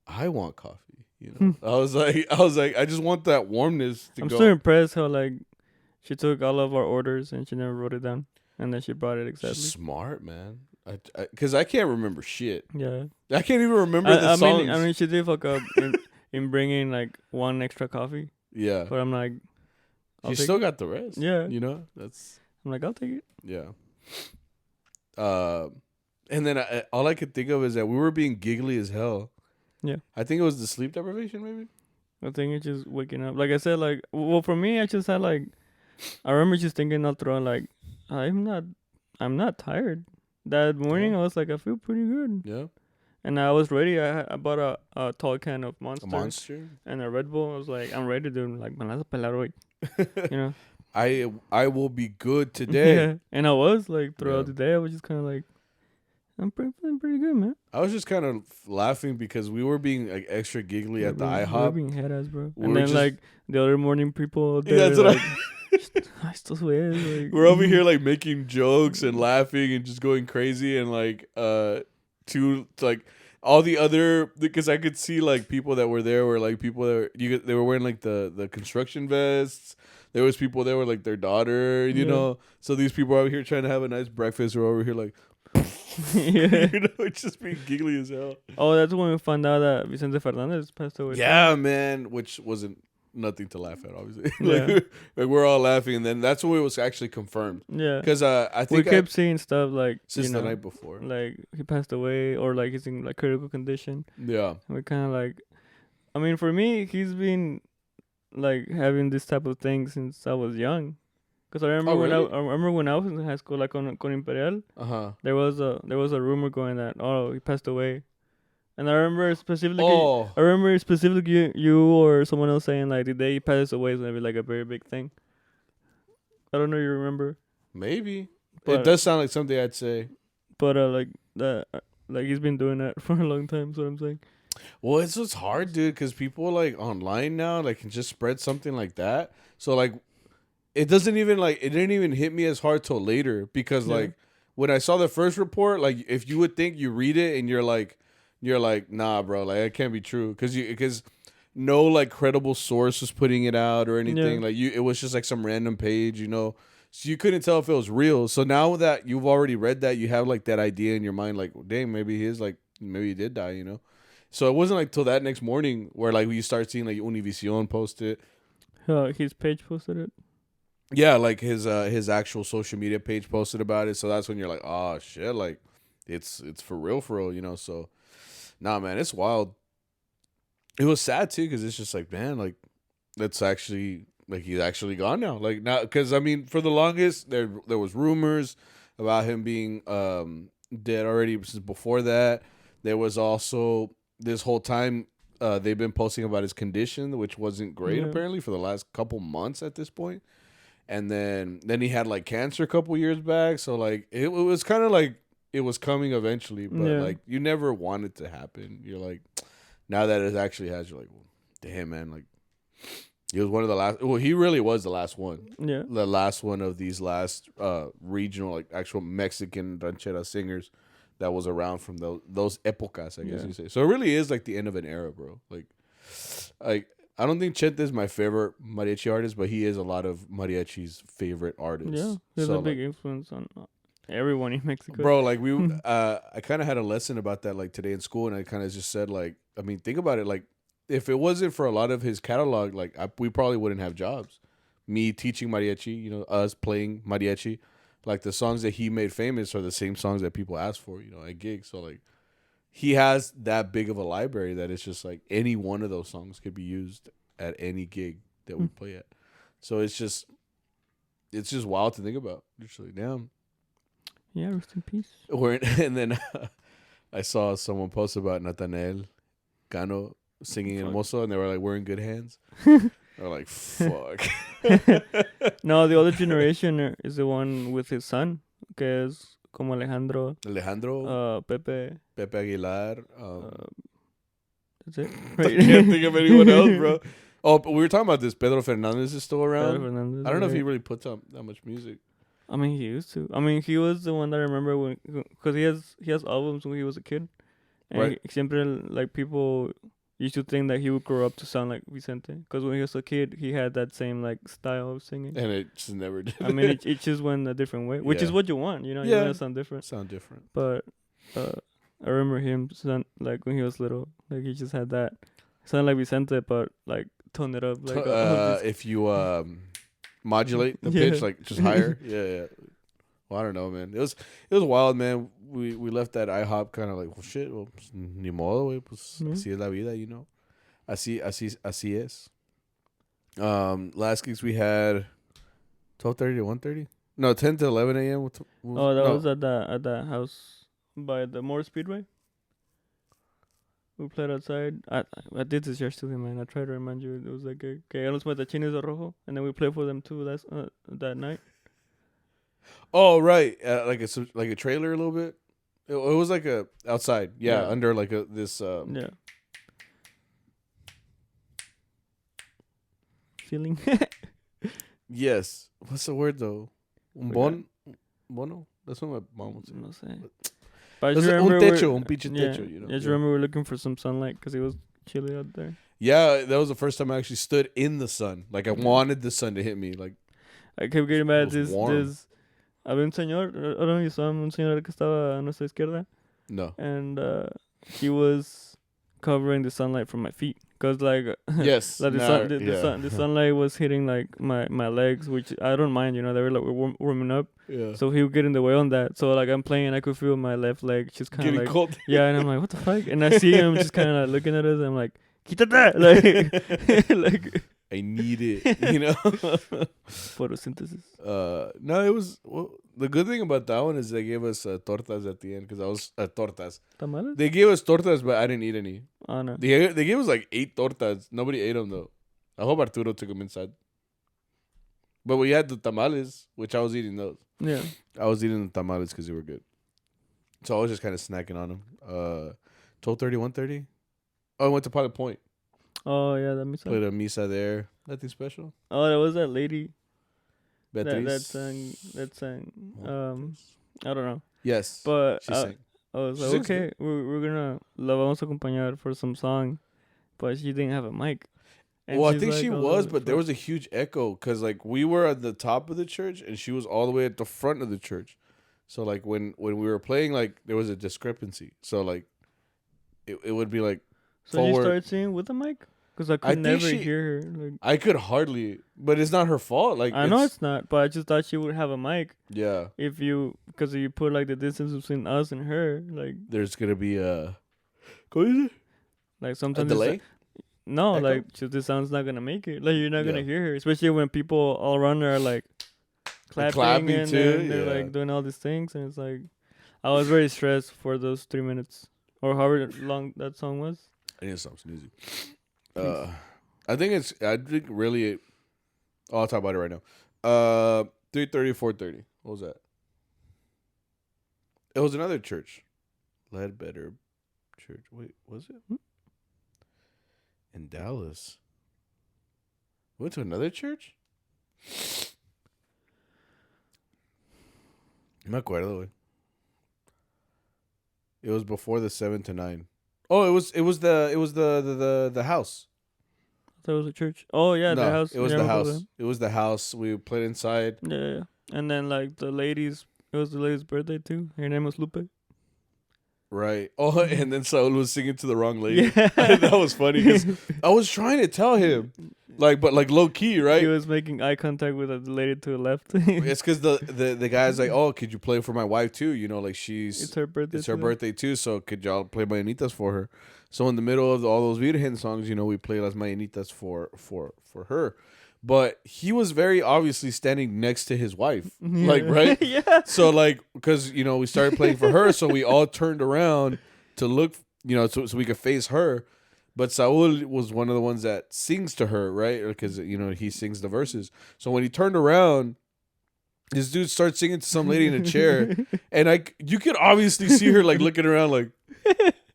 I want coffee. I was like, I just want that warmness to go. I'm so impressed how, like, she took all of our orders and she never wrote it down. And then she brought it exactly. She's smart, man. Because I can't remember shit. Yeah. I can't even remember the songs. I mean, she did fuck up in bringing like one extra coffee. Yeah. But I'm like, you still got the rest. Yeah. You know, I'm like, I'll take it. Yeah. And then all I could think of is that we were being giggly as hell. Yeah. I think it was the sleep deprivation, maybe. I think it's just waking up. Like I said, like, well, for me, I just had like, I remember just thinking all throughout, like, I'm not tired. That morning, I was like, I feel pretty good. Yeah. And I was ready. I bought a tall can of Monster. A Monster? And a Red Bull. I was like, I'm ready to, like, me la vas a pelar hoy. You know? I will be good today. Yeah. And I was, like, throughout the day, I was just kind of like, I'm feeling pretty good, man. I was just kind of laughing because we were being like extra giggly at the IHOP. We were being head ass, bro. And then like the other morning people, there, that's what like, like, we're over here like making jokes and laughing and just going crazy and like to like all the other, because I could see like people that were there were like people that they were wearing like the construction vests. There was people there with like their daughter, you know. So these people are over here trying to have a nice breakfast. We're over here like. Yeah. You know, it's just being giggly as hell. Oh, that's when we found out that Vicente Fernandez passed away. Yeah, man, which wasn't nothing to laugh at, obviously. like we're all laughing, and then that's when it was actually confirmed. Yeah, because I think we kept seeing stuff like since the night before, like he passed away or like he's in like critical condition. Yeah, and we kind of like, I mean, for me, he's been like having this type of thing since I was young. Because I remember when I was in high school, like on Imperial, there was a rumor going that he passed away, and I remember specifically you or someone else saying like the day he passes away is gonna be like a very big thing. I don't know if you remember. Maybe, but it does sound like something I'd say. But like that, like he's been doing that for a long time. So I'm saying. Well, it's just hard, dude, because people like online now like can just spread something like that. So like. It didn't even hit me as hard till later because like when I saw the first report, like if you would think you read it and you're like, nah, bro, like it can't be true because no like credible source was putting it out or anything. Like it was just like some random page, you know, so you couldn't tell if it was real. So now that you've already read that, you have like that idea in your mind, like, dang, maybe he did die, you know. So it wasn't like till that next morning where like you start seeing like Univision post it. His page posted it. Yeah, like his actual social media page posted about it. So that's when you're like, oh shit, like it's for real, you know. So, nah, man, it's wild. It was sad too because it's just like, man, like that's actually like he's actually gone now. Like now, because I mean, for the longest there was rumors about him being dead already before that. There was also this whole time they've been posting about his condition, which wasn't great apparently for the last couple months at this point. And then he had like cancer a couple years back. So like it was kind of like it was coming eventually, but like you never want it to happen. You're like, now that it actually has, you're like, well, damn, man, like he was one of the last. Well, he really was the last one. Yeah, the last one of these last regional, like actual Mexican ranchera singers that was around from those épocas, I guess you say. So it really is like the end of an era, bro. Like I don't think Chente is my favorite mariachi artist, but he is a lot of mariachi's favorite artists. Yeah, he's a big influence on everyone in Mexico. Bro, like we, I kind of had a lesson about that like today in school, and I kind of just said like, I mean, think about it. Like, if it wasn't for a lot of his catalog, like we probably wouldn't have jobs. Me teaching mariachi, you know, us playing mariachi, like the songs that he made famous are the same songs that people ask for, you know, at gigs. So like. He has that big of a library that it's just like any one of those songs could be used at any gig that we play at. So it's just wild to think about. Just like, damn. Yeah, rest in peace. And then I saw someone post about Nathaniel Cano singing in Mozo, and they were like wearing good hands. They're like, fuck. No, the older generation is the one with his son, que es como Alejandro, Pepe Aguilar. That's it. I can't think of anyone else, bro. Oh, but we were talking about this. Pedro Fernandez is still around. I don't know if he really puts out that much music. I mean, he used to. I mean, he was the one that I remember when, because he has albums when he was a kid, and right. Siempre like people used to think that he would grow up to sound like Vicente, because when he was a kid, he had that same like style of singing, and it just never did. I mean, it just went a different way, which is what you want, you know. You want to sound different. But I remember him sound like when he was little, like he just had that Sound like Vicente, but like tone it up. Like if you modulate the Yeah. pitch like just higher. Yeah. Well, I don't know, man. It was wild, man. We left that IHOP kind of like, well, shit. Well, pues, ni modo, güey. Pues así es la vida, you know. Así es. Last gigs we had 12:30 to 1:30. No, 10 to 11 a.m. was at that house by the Moore Speedway. We played outside. I did this yesterday, man. I tried to remind you. It was like, okay, los matachines de rojo, and then we played for them too that night. Oh right, like a trailer a little bit. It was like a outside, yeah. Under like this. Yeah. Feeling. Yes. What's the word though? Bono. That's what my mom would say. No sé. But I just un remember techo, un pinche techo, you know. I just remember we were looking for some sunlight because it was chilly out there. Yeah, that was the first time I actually stood in the sun. Like I wanted the sun to hit me. Like I kept getting mad at this. Había un señor, I don't know if you saw him, un señor que estaba a nuestra izquierda. No. And he was covering the sunlight from my feet. Cause like yes, like the sunlight was hitting like my legs, which I don't mind, you know. They were like warming up, yeah. So he would get in the way on that. So like I'm playing, and I could feel my left leg just kind of like cold. Yeah, and I'm like, what the fuck? And I see him just kind of like looking at us. And I'm like, quítate, like like I need it, you know. Photosynthesis. No, it was the good thing about that one is they gave us tortas at the end because I was tortas. Tamales? They gave us tortas, but I didn't eat any. Oh no. They gave us like 8 tortas. Nobody ate them though. I hope Arturo took them inside. But we had the tamales, which I was eating those. Yeah. I was eating the tamales because they were good. So I was just kind of snacking on them. 12:30, 1:30. Oh, I went to Pilot Point. Oh yeah, that misa. Played a misa there. Nothing special. Oh, that was that lady. Beatriz. That sang. I don't know. Yes. But she sang. I was like, okay, we're gonna la vamos a acompañar for some song, but she didn't have a mic. And well, I think she was, but there was a huge echo because like we were at the top of the church and she was all the way at the front of the church. So like when we were playing, like there was a discrepancy. So like it would be like. So forward. You started singing with the mic? Because I could never hear her. Like, I could hardly, but it's not her fault. Like I know it's not, but I just thought she would have a mic. Yeah. Because if you put like the distance between us and her, like there's gonna be a. Like sometimes a delay. No, echo? Like just the sound's not gonna make it. Like you're not gonna hear her, especially when people all around her are like clapping and too. They're like doing all these things, and it's like I was very stressed for those 3 minutes or however long that song was. I need to stop sneezing. I think really. I'll talk about it right now. 3:30, 4:30. What was that? It was another church. Ledbetter Church. Wait, was it? In Dallas. Went to another church? No me acuerdo, güey. It was before the 7 to 9. Oh, it was the house. I thought it was a church. Oh yeah, no, the house. It was the house. It was the house. We played inside. Yeah. And then like it was the lady's birthday too. Her name was Lupe. Right. Oh, and then Saul was singing to the wrong lady. Yeah. That was funny because I was trying to tell him, but low key, right? He was making eye contact with the lady to the left. It's because the guy's like, oh, could you play for my wife too? You know, like it's her birthday. It's her birthday too. So could y'all play Mañanitas for her? So in the middle of all those Virgen songs, you know, we play Las Mañanitas for her. But he was very obviously standing next to his wife, like, right? Yeah. So, like, because, you know, we started playing for her, so we all turned around to look, you know, so we could face her. But Saul was one of the ones that sings to her, right? Because, you know, he sings the verses. So when he turned around, this dude starts singing to some lady in a chair, and you could obviously see her, like, looking around, like,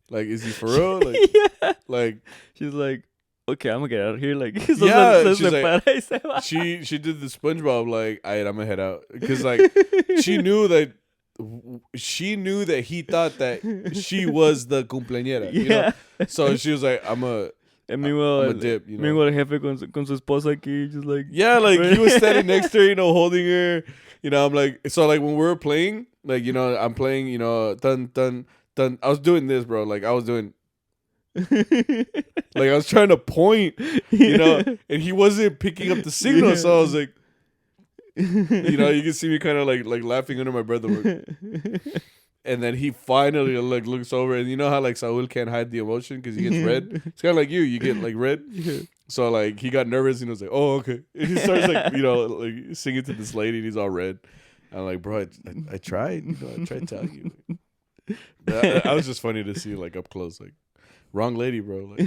is he for real? Like, yeah. Like, she's like, okay, I'm gonna get out of here. Like, yeah, she's like, she did the SpongeBob, like, all right, I'm gonna head out, because like she knew that he thought that she was the cumpleañera, you know. So she was like, I'm a dip, you know. Meanwhile, el jefe con su esposa aquí, just like, yeah, like he was standing next to her, you know, holding her, you know. I'm like, so like when we were playing, like, you know, I'm playing, you know, dun dun dun. I was doing this, bro. Like I was doing. Like I was trying to point, and he wasn't picking up the signal. So I was like, you can see me kind of like laughing under my breath. And then he finally like looks over, and you know how like Saul can't hide the emotion because he gets red. It's kind of like you get like red. Yeah. So like he got nervous and was like, "Oh, okay." And he starts like like singing to this lady, and he's all red. I'm like, "Bro, I tried. I tried telling you." I was just funny to see like up close, like wrong lady, bro. Like,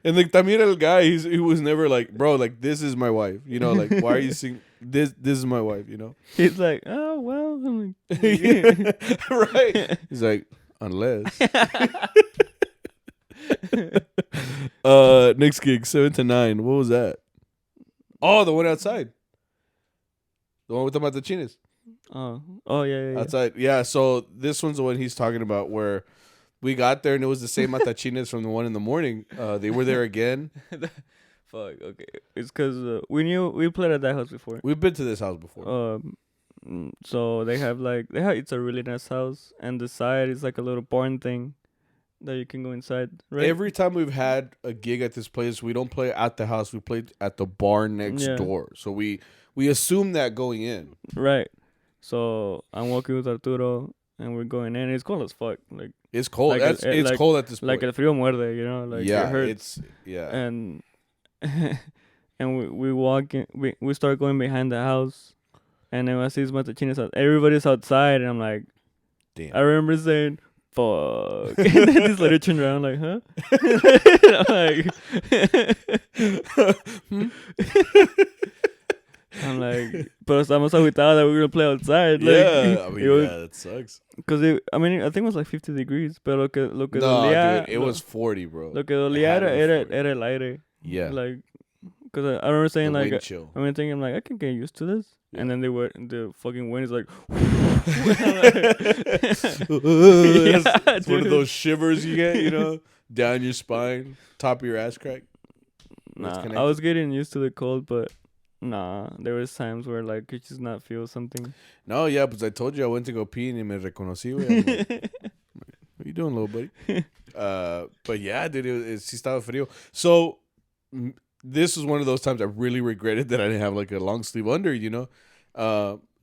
and like también el guy, he was never like, "Bro, like this is my wife." Like why are you singing? This is my wife. He's like, "Oh well." I'm like, right. He's like, unless. Next gig 7 to 9. What was that? Oh, the one outside. The one with the matachines. Oh yeah. Outside, yeah. So this one's the one he's talking about where we got there and it was the same matachines from the one in the morning. They were there again. Fuck. Okay, it's because we played at that house before. We've been to this house before. So they have it's a really nice house, and the side is like a little barn thing that you can go inside. Right. Every time we've had a gig at this place, we don't play at the house. We played at the barn next door. So we assume that going in. Right. So I'm walking with Arturo, and we're going in. It's cold as fuck. Like it's cold. Like it's cold at this point. Like el frío muerde, Like yeah, it hurts. And we walk in. We start going behind the house, and then I see these matachines out. Everybody's outside, and I'm like, damn. I remember saying, "Fuck!" And then this lady turned around like, "Huh?" I'm like, pero estamos agüitados that we're gonna play outside. Yeah, that sucks. Because I think it was like 50 degrees, pero lo que dolía, dude, it was 40, bro. Lo que dolía era el aire. Yeah. Like, because I remember saying the like, chill. I mean, thinking like, I can get used to this. Yeah. And then the fucking wind is like, it's one of those shivers you get, down your spine, top of your ass crack. Nah, I was getting used to the cold, but nah, there was times where like you just not feel something. No, yeah, because I told you I went to go pee and me reconocí, güey. What you doing, little buddy? But yeah, dude, sí estaba frío. So this was one of those times I really regretted that I didn't have like a long sleeve under,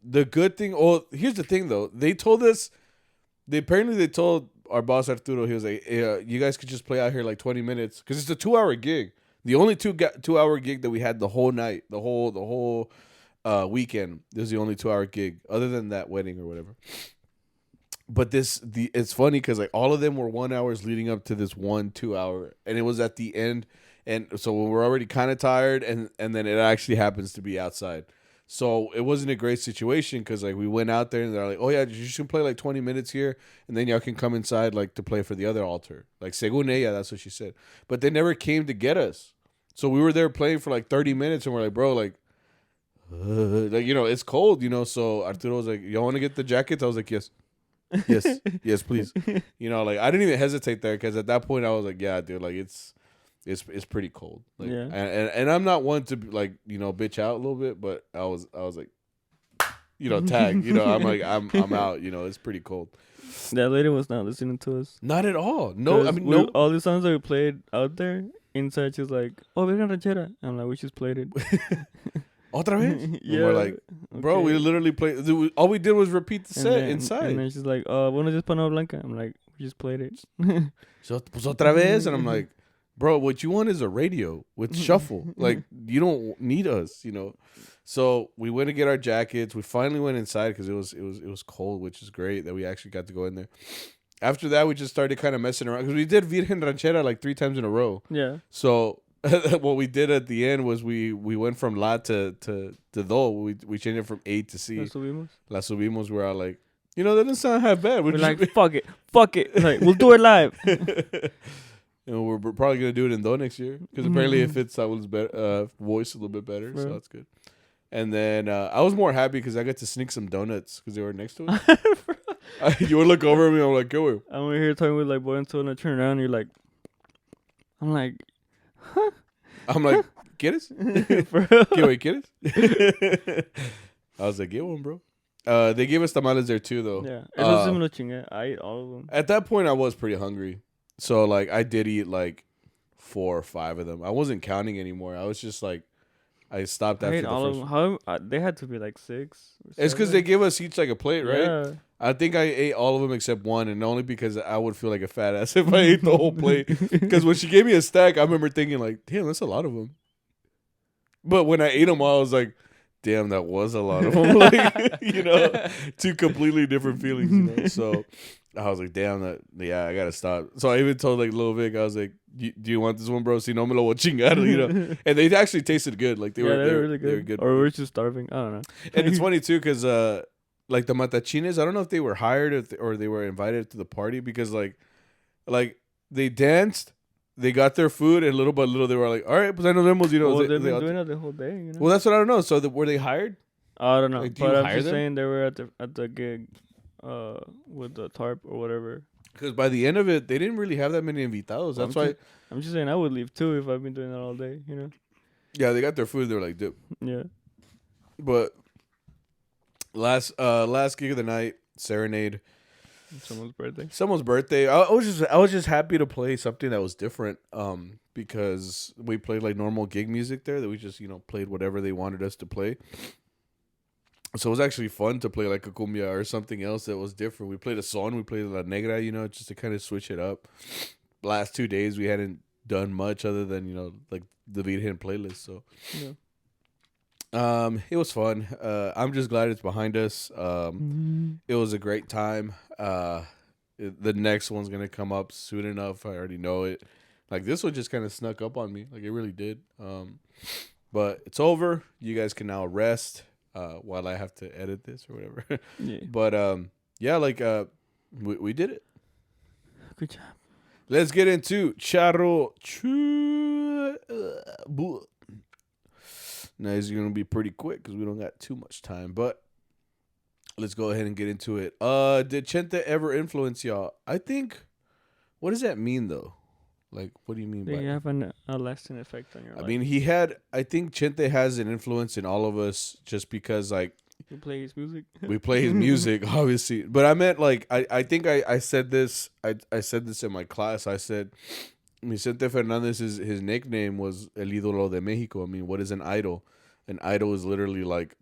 The good thing, here's the thing though. They told us, they told our boss Arturo, he was like, you guys could just play out here like 20 minutes. Because it's a 2-hour gig. The only 2-hour gig that we had the whole night, the whole weekend. This is the only 2-hour gig, other than that wedding or whatever. But it's funny because like all of them were 1 hours leading up to this 2-hour, and it was at the end. And so we're already kind of tired, and then it actually happens to be outside. So it wasn't a great situation because like we went out there and they're like, "Oh yeah, you should play like 20 minutes here, and then y'all can come inside like to play for the other altar." Like según ella, that's what she said. But they never came to get us. So we were there playing for like 30 minutes, and we're like, "Bro, like it's cold, So Arturo was like, "Y'all want to get the jackets?" I was like, "Yes." Yes, please. Like I didn't even hesitate there because at that point I was like, "Yeah, dude, like it's pretty cold." Like, yeah. And I'm not one to like, bitch out a little bit, but I was like, tag, I'm like, I'm out, it's pretty cold. That lady was not listening to us. Not at all. No, I mean, no. All the songs that we played out there, inside she's like, "Oh, we're gonna ranchera." I'm like, "We just played it." Otra vez? Yeah. We're like, bro, okay. We literally played. All we did was repeat the set inside. And then she's like, "Bueno, just Panama Blanca." I'm like, "We just played it." So, pues otra vez, and I'm like, bro, what you want is a radio with shuffle. Like, you don't need us, So we went to get our jackets. We finally went inside because it was cold, which is great that we actually got to go in there. After that, we just started kind of messing around because we did Virgen Ranchera like 3 times in a row. Yeah. So what we did at the end was we went from La to Do. We changed it from A to C. La subimos. We're all like, that doesn't sound half bad. We're like, fuck it. Like, we'll do it live. We're probably going to do it in Do next year. Because apparently it fits Saul's voice a little bit better. Right. So that's good. And then I was more happy because I got to sneak some donuts because they were next to us. You would look over at me. I'm like, go. I'm over here talking with like boy and I turn around and you're like, I'm like, huh? I'm like, get us? Get us? I was like, get one, bro. They gave us tamales there too, though. Yeah. I ate all of them. At that point, I was pretty hungry. So, like, I did eat, like, 4 or 5 of them. I wasn't counting anymore. I was just like, I stopped I after ate the all first. of them. How they had to be like 6. Or It's because 7. they give us each like a plate, right? Yeah. I think I ate all of them except one, and only because I would feel like a fat ass if I ate the whole plate. Because when she gave me a stack, I remember thinking like, damn, that's a lot of them. But when I ate them all, I was like, damn, that was a lot of them. Like, you know, 2 completely different feelings, you know. So I was like, damn, I gotta stop. So I even told like Lil Vic, I was like, do you want this one, bro? Si no me lo voy a chingar, you know. And they actually tasted good. Like they were really good. They were good. Or we're just starving. I don't know. And it's funny too, because like the matachines, I don't know if they were hired or they were invited to the party, because like they danced, they got their food, and little by little they were like, all right, pues ahí nos vemos, you know. Well, they've been doing it the whole day, you know. Well, that's what I don't know. So were they hired? I don't know, Like, do but you I'm hire just them? saying they were at the gig, with the tarp or whatever. Because by the end of it, they didn't really have that many invitados. That's why. I'm just saying I would leave too if I've been doing that all day, you know. Yeah, they got their food. They were like, dip. Yeah. But last gig of the night, Serenade. Someone's birthday. I was just happy to play something that was different. Because we played like normal gig music there, that we just, you know, played whatever they wanted us to play. So it was actually fun to play like a cumbia or something else that was different. We played a song, we played La Negra, you know, just to kind of switch it up. Last 2 days we hadn't done much other than, you know, like the Virgen playlist. So yeah. It was fun. I'm just glad it's behind us. It was a great time. The next one's gonna come up soon enough. I already know it. Like, this one just kind of snuck up on me. Like, it really did. But it's over. You guys can now rest while I have to edit this or whatever. Yeah. But yeah, like we did it. Good job. Let's get into Charo. Now it's gonna be pretty quick because we don't got too much time. But let's go ahead and get into it. Did Chente ever influence y'all? I think. What does that mean though? Like, what do you mean by they have a lasting effect on your life? I mean, I think Chente has an influence in all of us just because, like, we play his music. We play his music, obviously. But I meant, like, I think I said this. I said this in my class. I said, Vicente Fernandez, his nickname was El Ídolo de México. I mean, what is an idol? An idol is literally, like,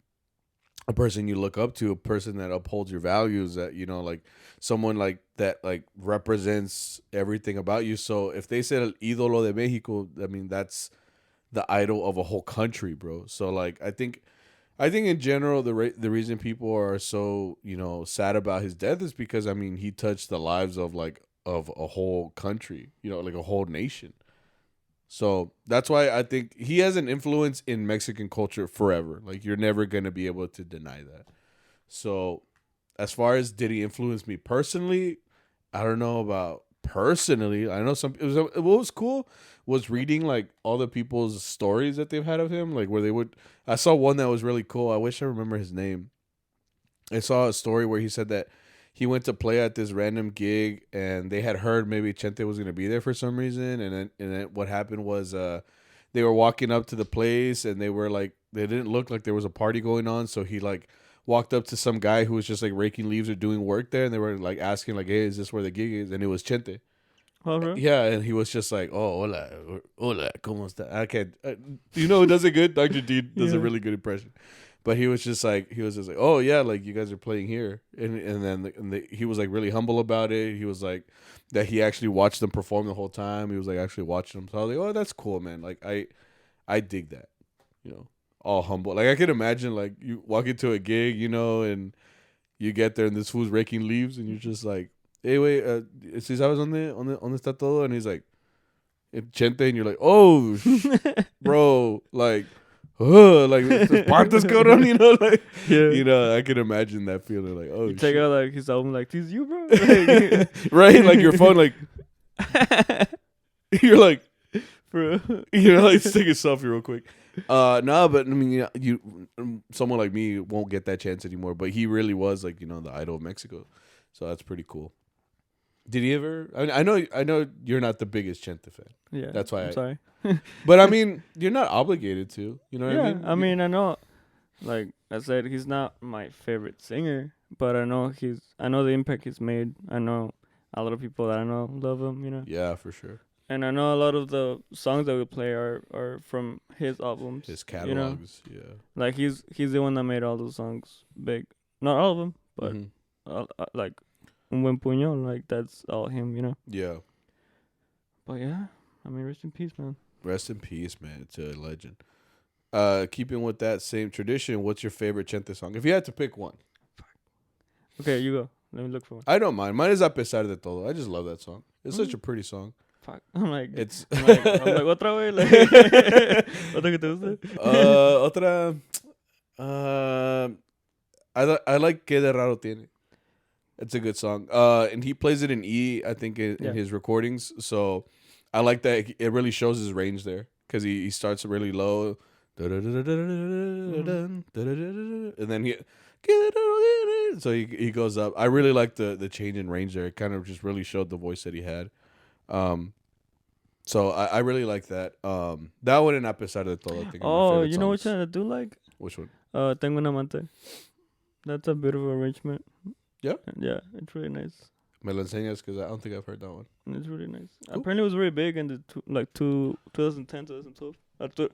a person you look up to, a person that upholds your values, that, you know, like, someone like that, like, represents everything about you. So if they said El Ídolo de México, I mean, that's the idol of a whole country, bro. So, like, I think in general, the reason people are so, you know, sad about his death is because, I mean, he touched the lives of a whole country, you know, like a whole nation. So that's why I think he has an influence in Mexican culture forever. Like, you're never going to be able to deny that. So as far as did he influence me personally, I don't know about personally. I know what was cool was reading, like, all the people's stories that they've had of him. Like, I saw one that was really cool. I wish I remember his name. I saw a story where he said that he went to play at this random gig and they had heard maybe Chente was going to be there for some reason. And then what happened was they were walking up to the place and they were like, they didn't look like there was a party going on. So he, like, walked up to some guy who was just, like, raking leaves or doing work there. And they were, like, asking, like, hey, is this where the gig is? And it was Chente. Right. Yeah, and he was just like, oh, hola, ¿cómo está? I can't, you know who does it good? Dr. D does a really good impression. But he was just like, oh, yeah, like, you guys are playing here. And then he was, like, really humble about it. He was like, that he actually watched them perform the whole time. He was, like, actually watching them. So I was like, oh, that's cool, man. Like, I dig that, you know, all humble. Like, I could imagine, like, you walk into a gig, you know, and you get there and this fool's raking leaves and you're just like, hey, wait, si sabes donde está todo? And he's like, Chente, and you're like, oh, bro, like, espantas, cabrón, you know, like, yeah. You know, I can imagine that feeling, like, oh, you take out, like, his album, like, this you, bro? Like, right? Like, your phone, like, you're like, bro, you know, like, take a selfie real quick. No, but I mean, you someone like me won't get that chance anymore, but he really was, like, you know, the idol of Mexico. So that's pretty cool. Did he ever? I mean, I know you're not the biggest Chente fan. Yeah, that's why. I'm sorry. But I mean, you're not obligated to. You know what I mean? I mean, I know. Like I said, he's not my favorite singer, but I know the impact he's made. I know a lot of people that I know love him. You know. Yeah, for sure. And I know a lot of the songs that we play are from his albums. His catalogs, Like he's the one that made all those songs big. Not all of them, but like Un Buen Puño, like that's all him. Yeah. But yeah, I mean, rest in peace, man. Rest in peace, man. It's a legend. Keeping with that same tradition, what's your favorite Chente song? If you had to pick one. Okay, you go. Let me look for one. I don't mind. Mine is A Pesar de Todo. I just love that song. It's such a pretty song. Fuck. I'm like, it's. I'm like otra vez. Like, otra que te gusta. Otra. I like Que de Raro Tiene. It's a good song. And he plays it in E, I think, in his recordings. So I like that. It really shows his range there because he starts really low, and then he goes up. I really like the change in range there. It kind of just really showed the voice that he had. So I really like that. That one and A Pesar de Todo, I think. Oh, you know which one I do like? Which one? Tengo un amante. That's a beautiful arrangement. Yeah? Yeah, it's really nice. Me lo enseñas because I don't think I've heard that one. It's really nice. Cool. Apparently, it was very big in the 2010, 2012.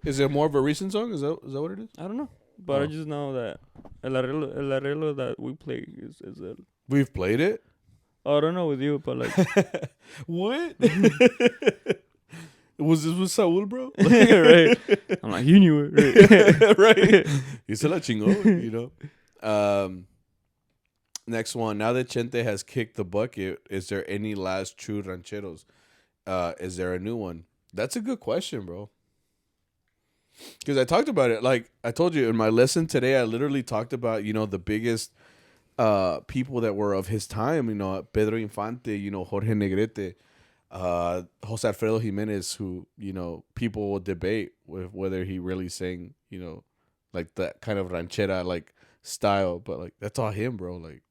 Is it more of a recent song? Is that what it is? I don't know, but I just know that el arreglo that we play is el. We've played it. Oh, I don't know with you, but like what? Was this with Saul, bro? Right. I'm like, you knew it, right? Right. Y se la chingó, Next one. Now that Chente has kicked the bucket, is there any last true rancheros? Is there a new one? That's a good question, bro. Because I talked about it. Like I told you in my lesson today, I literally talked about, the biggest people that were of his time, Pedro Infante, Jorge Negrete, Jose Alfredo Jimenez, who, people will debate with whether he really sang, like that kind of ranchera like style, but like that's all him, bro. Like,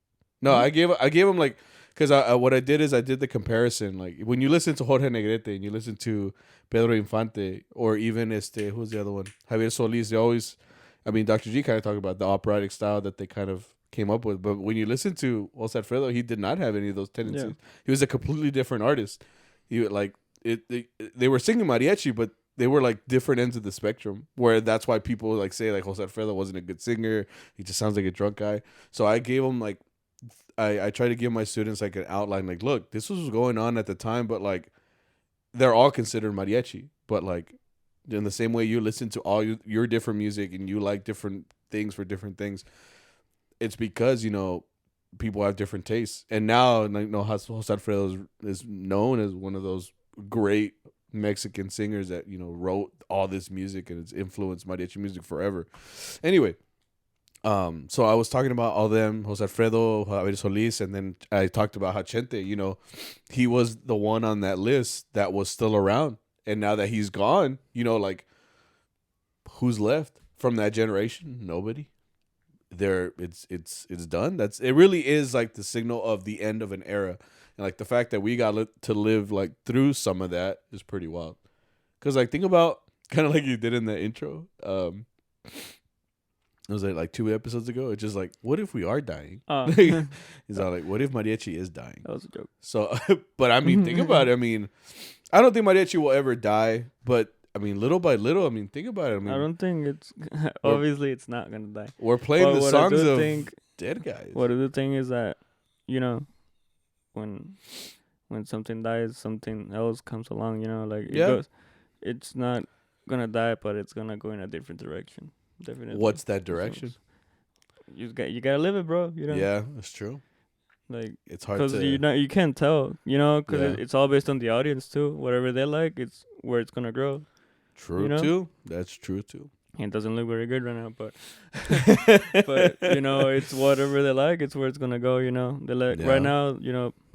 no, I gave him like, because what I did is I did the comparison. Like when you listen to Jorge Negrete and you listen to Pedro Infante, or even who's the other one, Javier Solis, they always, Dr. G kind of talked about the operatic style that they kind of came up with. But when you listen to Jose Alfredo, he did not have any of those tendencies. Yeah. He was a completely different artist. He like they were singing mariachi, but they were like different ends of the spectrum. Where that's why people like say like Jose Alfredo wasn't a good singer. He just sounds like a drunk guy. So I gave him like I try to give my students like an outline. Like, look, this was going on at the time, but like they're all considered mariachi. But like in the same way you listen to all your different music and you like different things for different things, it's because people have different tastes. And now Jose Alfredo is known as one of those great Mexican singers that wrote all this music and it's influenced mariachi music forever. Anyway, so I was talking about all them, Jose Alfredo, Javier Solis, and then I talked about how Chente, he was the one on that list that was still around. And now that he's gone, like who's left from that generation? Nobody. It's done. It really is like the signal of the end of an era. And like the fact that we got to live like through some of that is pretty wild. Because like think about kind of like you did in the intro. It was like 2 episodes ago. It's just like, what if we are dying? He's all like, what if mariachi is dying? That was a joke. So, but think about it. I don't think mariachi will ever die. But little by little. Think about it. I don't think it's obviously it's not gonna die. We're playing the songs of dead guys. What I do think is that when something dies, something else comes along. Like it goes. It's not gonna die, but it's gonna go in a different direction. Definitely. What's that direction? You gotta live it, bro. Yeah, that's true. Like it's hard because to you can't tell, because it's all based on the audience too. Whatever they like, it's where it's gonna grow. True too. That's true too. It doesn't look very good right now, but but it's whatever they like. It's where it's gonna go. They like right now.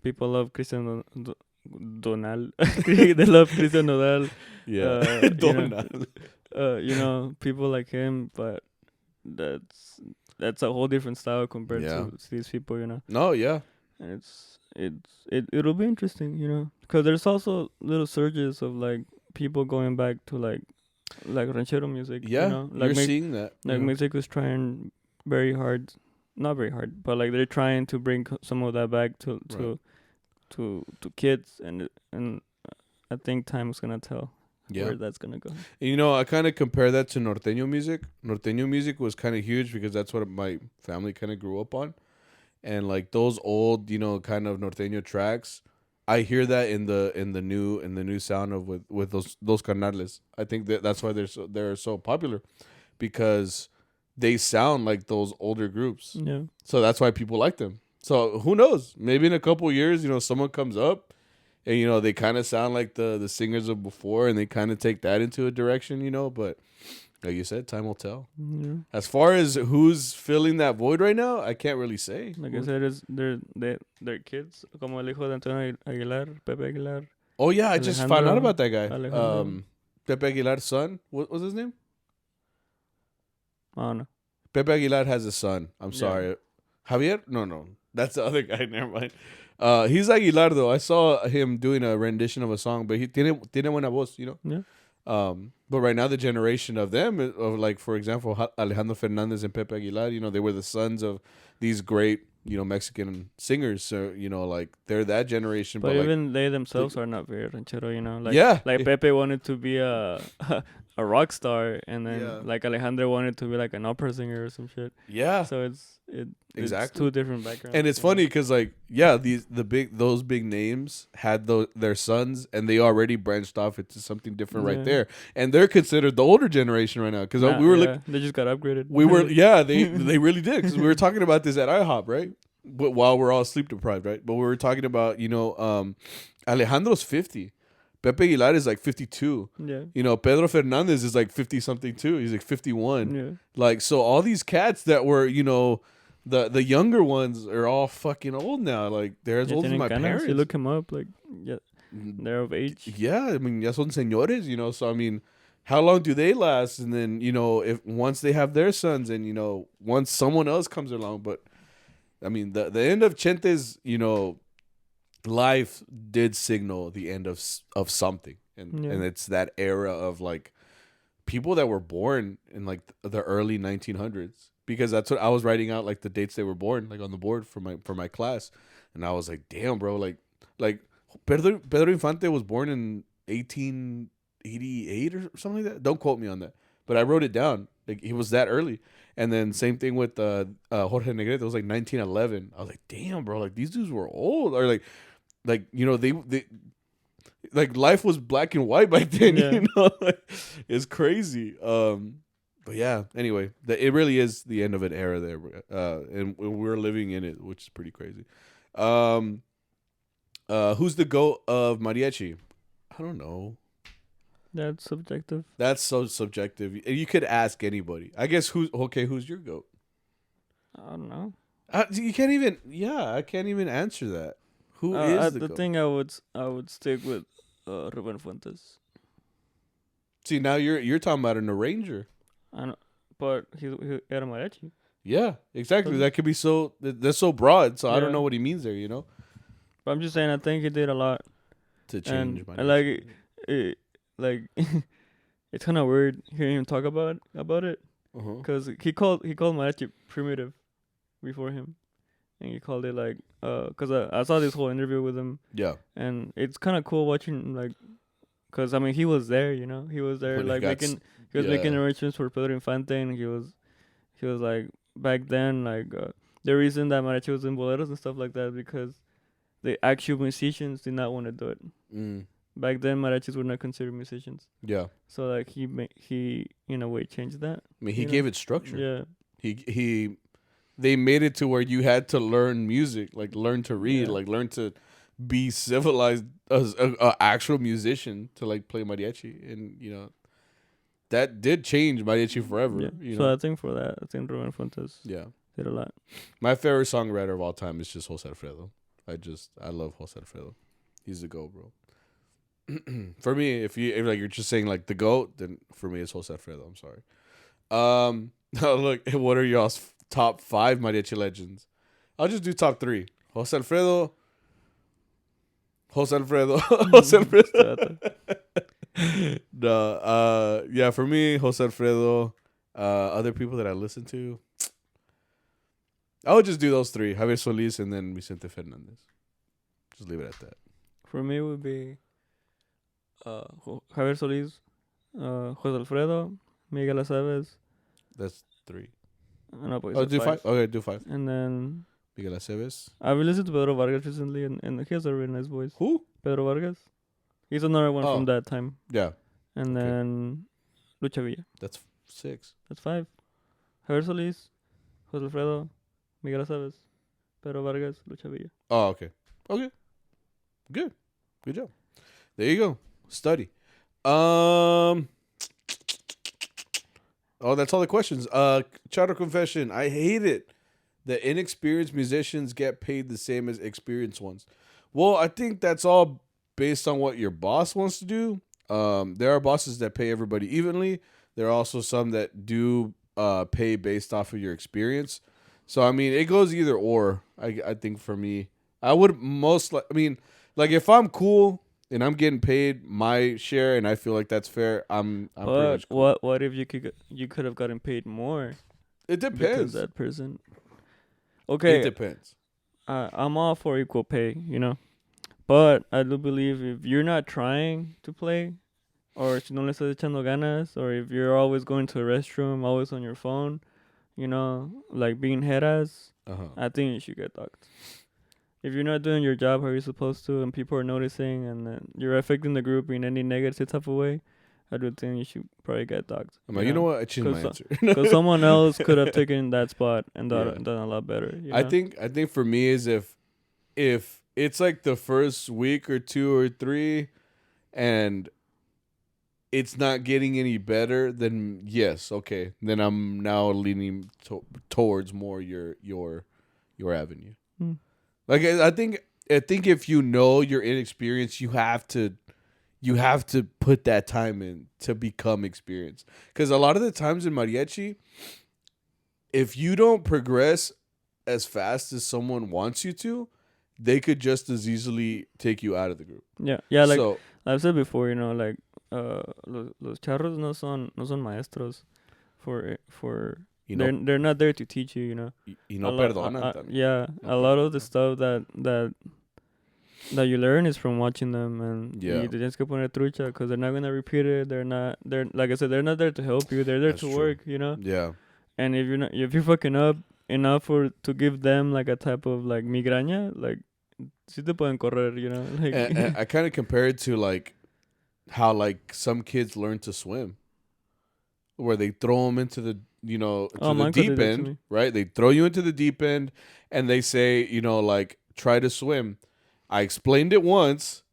People love Cristian Donal. They love Cristian Nodal. Yeah, Donal. People like him, but that's a whole different style compared to these people, No, yeah. And it'll be interesting, because there's also little surges of like people going back to like ranchero music. Yeah, like you're seeing that. Like Mexico's trying very hard, not very hard, but like they're trying to bring some of that back to kids, and I think time's gonna tell where that's gonna go. You know, I kind of compare that to norteño music. Norteño music was kind of huge because that's what my family kind of grew up on, and like those old, you know, kind of norteño tracks. I hear that in the new sound of with those carnales. I think that's why they're so popular, because they sound like those older groups. Yeah. So that's why people like them. So who knows? Maybe in a couple of years, you know, someone comes up and, you know, they kind of sound like the singers of before, and they kind of take that into a direction, you know. But like you said, time will tell. Yeah. As far as who's filling that void right now, I can't really say. Like I said, they're kids. Como el hijo de Antonio Aguilar, Pepe Aguilar. Oh, yeah, I just found out about that guy. Pepe Aguilar's son. What was his name? I don't know. Pepe Aguilar has a son. I'm sorry. Javier? No. That's the other guy. Never mind. He's Aguilar, though. I saw him doing a rendition of a song, but he tiene buena voz, you know? Yeah. But right now, the generation of them, of like, for example, Alejandro Fernandez and Pepe Aguilar, you know, they were the sons of these great, you know, Mexican singers. So, you know, like, they're that generation. But even like, they themselves are not very ranchero, you know? Like, like Pepe wanted to be a rock star, and then like Alejandro wanted to be like an opera singer or some shit. Yeah. So it's two different backgrounds. And it's funny because like those big names had their sons, and they already branched off into something different right there, and they're considered the older generation right now because we were they just got upgraded. We were they really did, because we were talking about this at IHOP, right? But while we're all sleep deprived, right? But we were talking about, you know, Alejandro's 50. Pepe Aguilar is like 52. Yeah. You know, Pedro Fernandez is like 50 something too. He's like 51. Yeah. Like, so all these cats that were, you know, the younger ones are all fucking old now. Like, they're as old as my parents. You look him up, like, they're of age. Yeah, I mean, ya son señores, you know. So I mean, how long do they last? And then, you know, if once they have their sons, and, you know, once someone else comes along. But I mean, the end of Chente's, you know, life did signal the end of something, and it's that era of like people that were born in like the early 1900s, because that's what I was writing out, like the dates they were born, like on the board for my class, and I was like, damn, bro, like Pedro Infante was born in 1888 or something like that. Don't quote me on that, but I wrote it down. Like, he was that early. And then same thing with Jorge Negrete. It was like 1911. I was like, damn, bro, like these dudes were old, or like, you know, they like life was black and white back then. Yeah. You know, like, it's crazy. But yeah. Anyway, it really is the end of an era there, and we're living in it, which is pretty crazy. Who's the GOAT of mariachi? I don't know. That's subjective. That's so subjective. You could ask anybody. I guess who's your GOAT? I don't know. You can't even. Yeah, I can't even answer that. Who is the GOAT? Thing I would stick with Ruben Fuentes. See, now you're talking about an arranger. I know, but he had a mariachi. Yeah, exactly. That could be that's so broad. So I don't know what he means there. You know. But I'm just saying, I think he did a lot to change. And like like it's kind of weird hearing him talk about it, because he called mariachi primitive before him, and he called it like because I saw this whole interview with him. Yeah. And it's kind of cool watching, like, because I mean he was there, you know, he was there, like making arrangements for Pedro Infante, and he was like back then, like the reason that mariachi was in boleros and stuff like that, because the actual musicians did not want to do it. Back then, mariachis were not considered musicians. Yeah. So like he in a way changed that. I mean, he gave it structure. Yeah. They made it to where you had to learn music, like learn to read, like learn to be civilized as an actual musician to like play mariachi, and you know that did change mariachi forever. Yeah. You know? So I think for that, I think Ruben Fuentes did a lot. My favorite songwriter of all time is just Jose Alfredo. I love Jose Alfredo. He's the GOAT, bro. For me, if you're just saying like the GOAT, then for me it's Jose Alfredo. I'm sorry. Look, what are y'all's top 5 mariachi legends? I'll just do top 3. Jose Alfredo. No, yeah, for me, Jose Alfredo. Other people that I listen to, I would just do those 3: Javier Solis and then Vicente Fernandez. Just leave it at that. For me, it would be Javier Solis, Jose Alfredo, Miguel Aceves. That's 3. No, pues Oh, do 5. Okay, do 5. And then Miguel Aceves. I've listened to Pedro Vargas recently, and he has a really nice voice. Who? Pedro Vargas. He's another one from that time. Yeah. And then Lucha Villa. That's 6. That's 5. Javier Solis, Jose Alfredo, Miguel Aceves, Pedro Vargas, Lucha Villa. Oh, okay. Okay. Good job. There you go. Study. Oh, that's all the questions. Charo confession. I hate it that inexperienced musicians get paid the same as experienced ones. Well, I think that's all based on what your boss wants to do. There are bosses that pay everybody evenly. There are also some that do pay based off of your experience. So, I mean, it goes either or. I think for me, I would like if I'm cool and I'm getting paid my share and I feel like that's fair, I'm pretty much cool. What if you could have gotten paid more? It depends. Because that person. Okay. It depends. I'm all for equal pay, but I do believe if you're not trying to play, or si no le estás echando ganas, or if you're always going to a restroom, always on your phone, like being head ass, I think you should get docked. If you're not doing your job how you're supposed to, and people are noticing, and then you're affecting the group in any negative type of way, I do think you should probably get docked. I'm like, you know what? I changed my answer. Because someone else could have taken that spot and done a lot better. I think for me is if it's like the first week or 2 or 3, and it's not getting any better, then yes, okay. Then I'm now leaning towards more your avenue. Like I think if you're inexperienced, you have to put that time in to become experienced. Because a lot of the times in mariachi, if you don't progress as fast as someone wants you to, they could just as easily take you out of the group. Yeah. Like I've said before, like los charros no son maestros for they're not there to teach you, Y no perdonan también. Yeah, a lot of the stuff that you learn is from watching them, and te tienes que poner trucha because they're not gonna repeat it. They're like I said, they're not there to help you. They're there to work, Yeah. And if you're fucking up enough to give them like a type of like migraña, like si te pueden correr, Like and I kind of compare it to like how like some kids learn to swim, where they throw them into the the deep end, right? They throw you into the deep end, and they say like try to swim. I explained it once.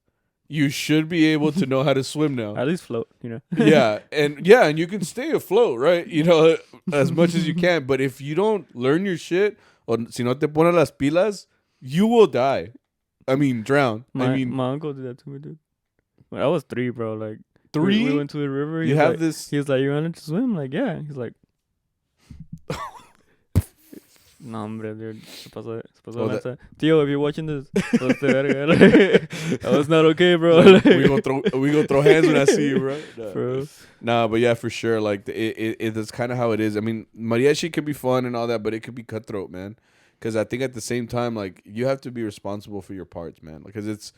You should be able to know how to swim now. At least float, Yeah, and you can stay afloat, right? As much as you can. But if you don't learn your shit, or si no te pones las pilas, you will die. I mean, drown. My uncle did that to me, dude. When I was 3, bro. Like 3, we went to the river. You have this. He was like, "You wanted to swim?" Like, yeah. He's like, "No, hombre, dude. Se pasó lanza. Tío, if you're watching this, that was not okay, bro. Like, we gonna throw hands when I see you, bro. Nah, but yeah, for sure. Like it's kind of how it is. I mean, mariachi can be fun and all that, but it could be cutthroat, man. Because I think at the same time, like you have to be responsible for your parts, man. Because it's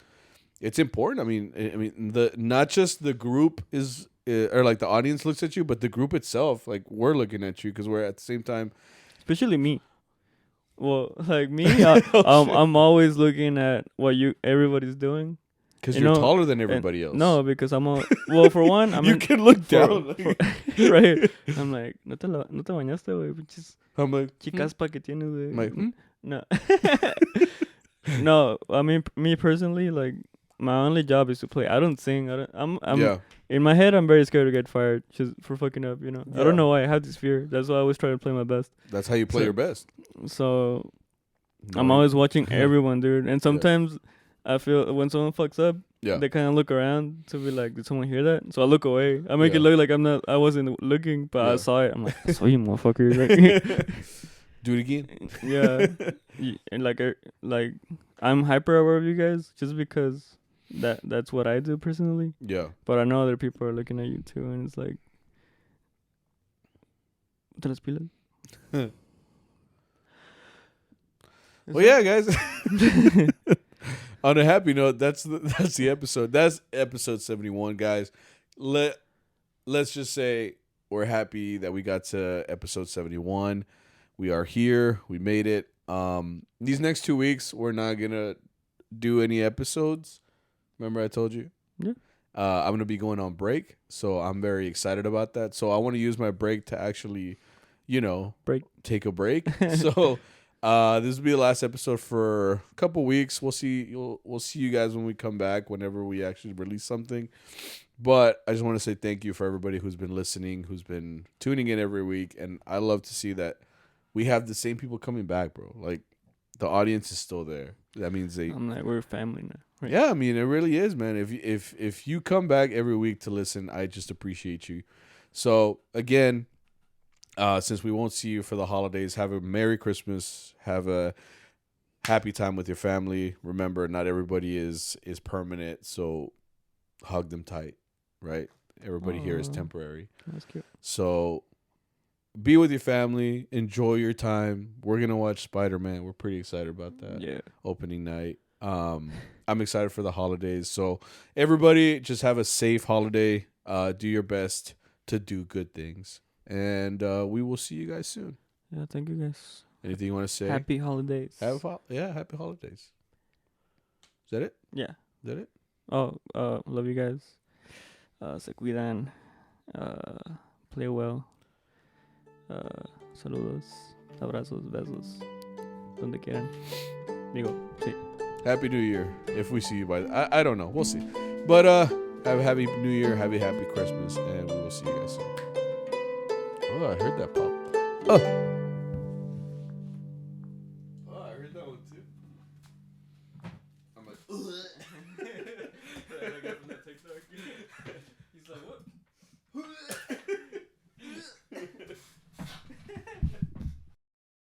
important. I mean, not just the group is or like the audience looks at you, but the group itself, like we're looking at you because we're at the same time. Especially me. Well, like me, I'm always looking at what everybody's doing. Because you're taller than everybody else. No, because for one, you can look down. Right. I'm like, no te bañaste, güey. Pinches I'm like, chicaspa que tienes, güey. Like, No. No, I mean, me personally, like, my only job is to play. I don't sing. In my head, I'm very scared to get fired just for fucking up, Yeah. I don't know why. I have this fear. That's why I always try to play my best. That's how you play your best. So, I'm always watching everyone, dude. And sometimes I feel when someone fucks up, they kind of look around to be like, did someone hear that? So I look away. I make it look like I wasn't looking, but I saw it. I'm like, I saw you, motherfucker. Do it again. Yeah. And like I'm hyper aware of you guys just because that's what I do personally. Yeah. But I know other people are looking at you too, and it's like, ¿te las pilas? Well, yeah, guys. On a happy note, that's the episode. That's episode 71, guys. Let's just say we're happy that we got to episode 71. We are here. We made it. These next 2 weeks, we're not gonna do any episodes. Remember I told you? Yeah. I'm gonna be going on break, so I'm very excited about that. So I want to use my break to actually, take a break. So this will be the last episode for a couple weeks. We'll see. We'll see you guys when we come back, whenever we actually release something. But I just want to say thank you for everybody who's been listening, who's been tuning in every week, and I love to see that we have the same people coming back, bro. Like the audience is still there. That means I'm like, we're family now. Right? Yeah, I mean, it really is, man. If you come back every week to listen, I just appreciate you. So again, since we won't see you for the holidays, have a Merry Christmas. Have a happy time with your family. Remember, not everybody is permanent, so hug them tight, right? Everybody here is temporary. That's cute. So be with your family. Enjoy your time. We're going to watch Spider-Man. We're pretty excited about that. Yeah. Opening night. I'm excited for the holidays. So everybody just have a safe holiday. Do your best to do good things. And we will see you guys soon. Yeah, thank you guys. Anything you want to say? Happy holidays. Happy holidays. Is that it? Yeah. Is that it? Oh, love you guys. Se cuidan. Play well. Saludos. Abrazos. Besos. Donde quieran. Digo, sí. Happy New Year. If we see you I don't know. We'll see. But have a happy New Year. Happy Christmas. And we will see you guys soon. Oh, I heard that pop. Oh, I heard that one too. I'm like, ugh.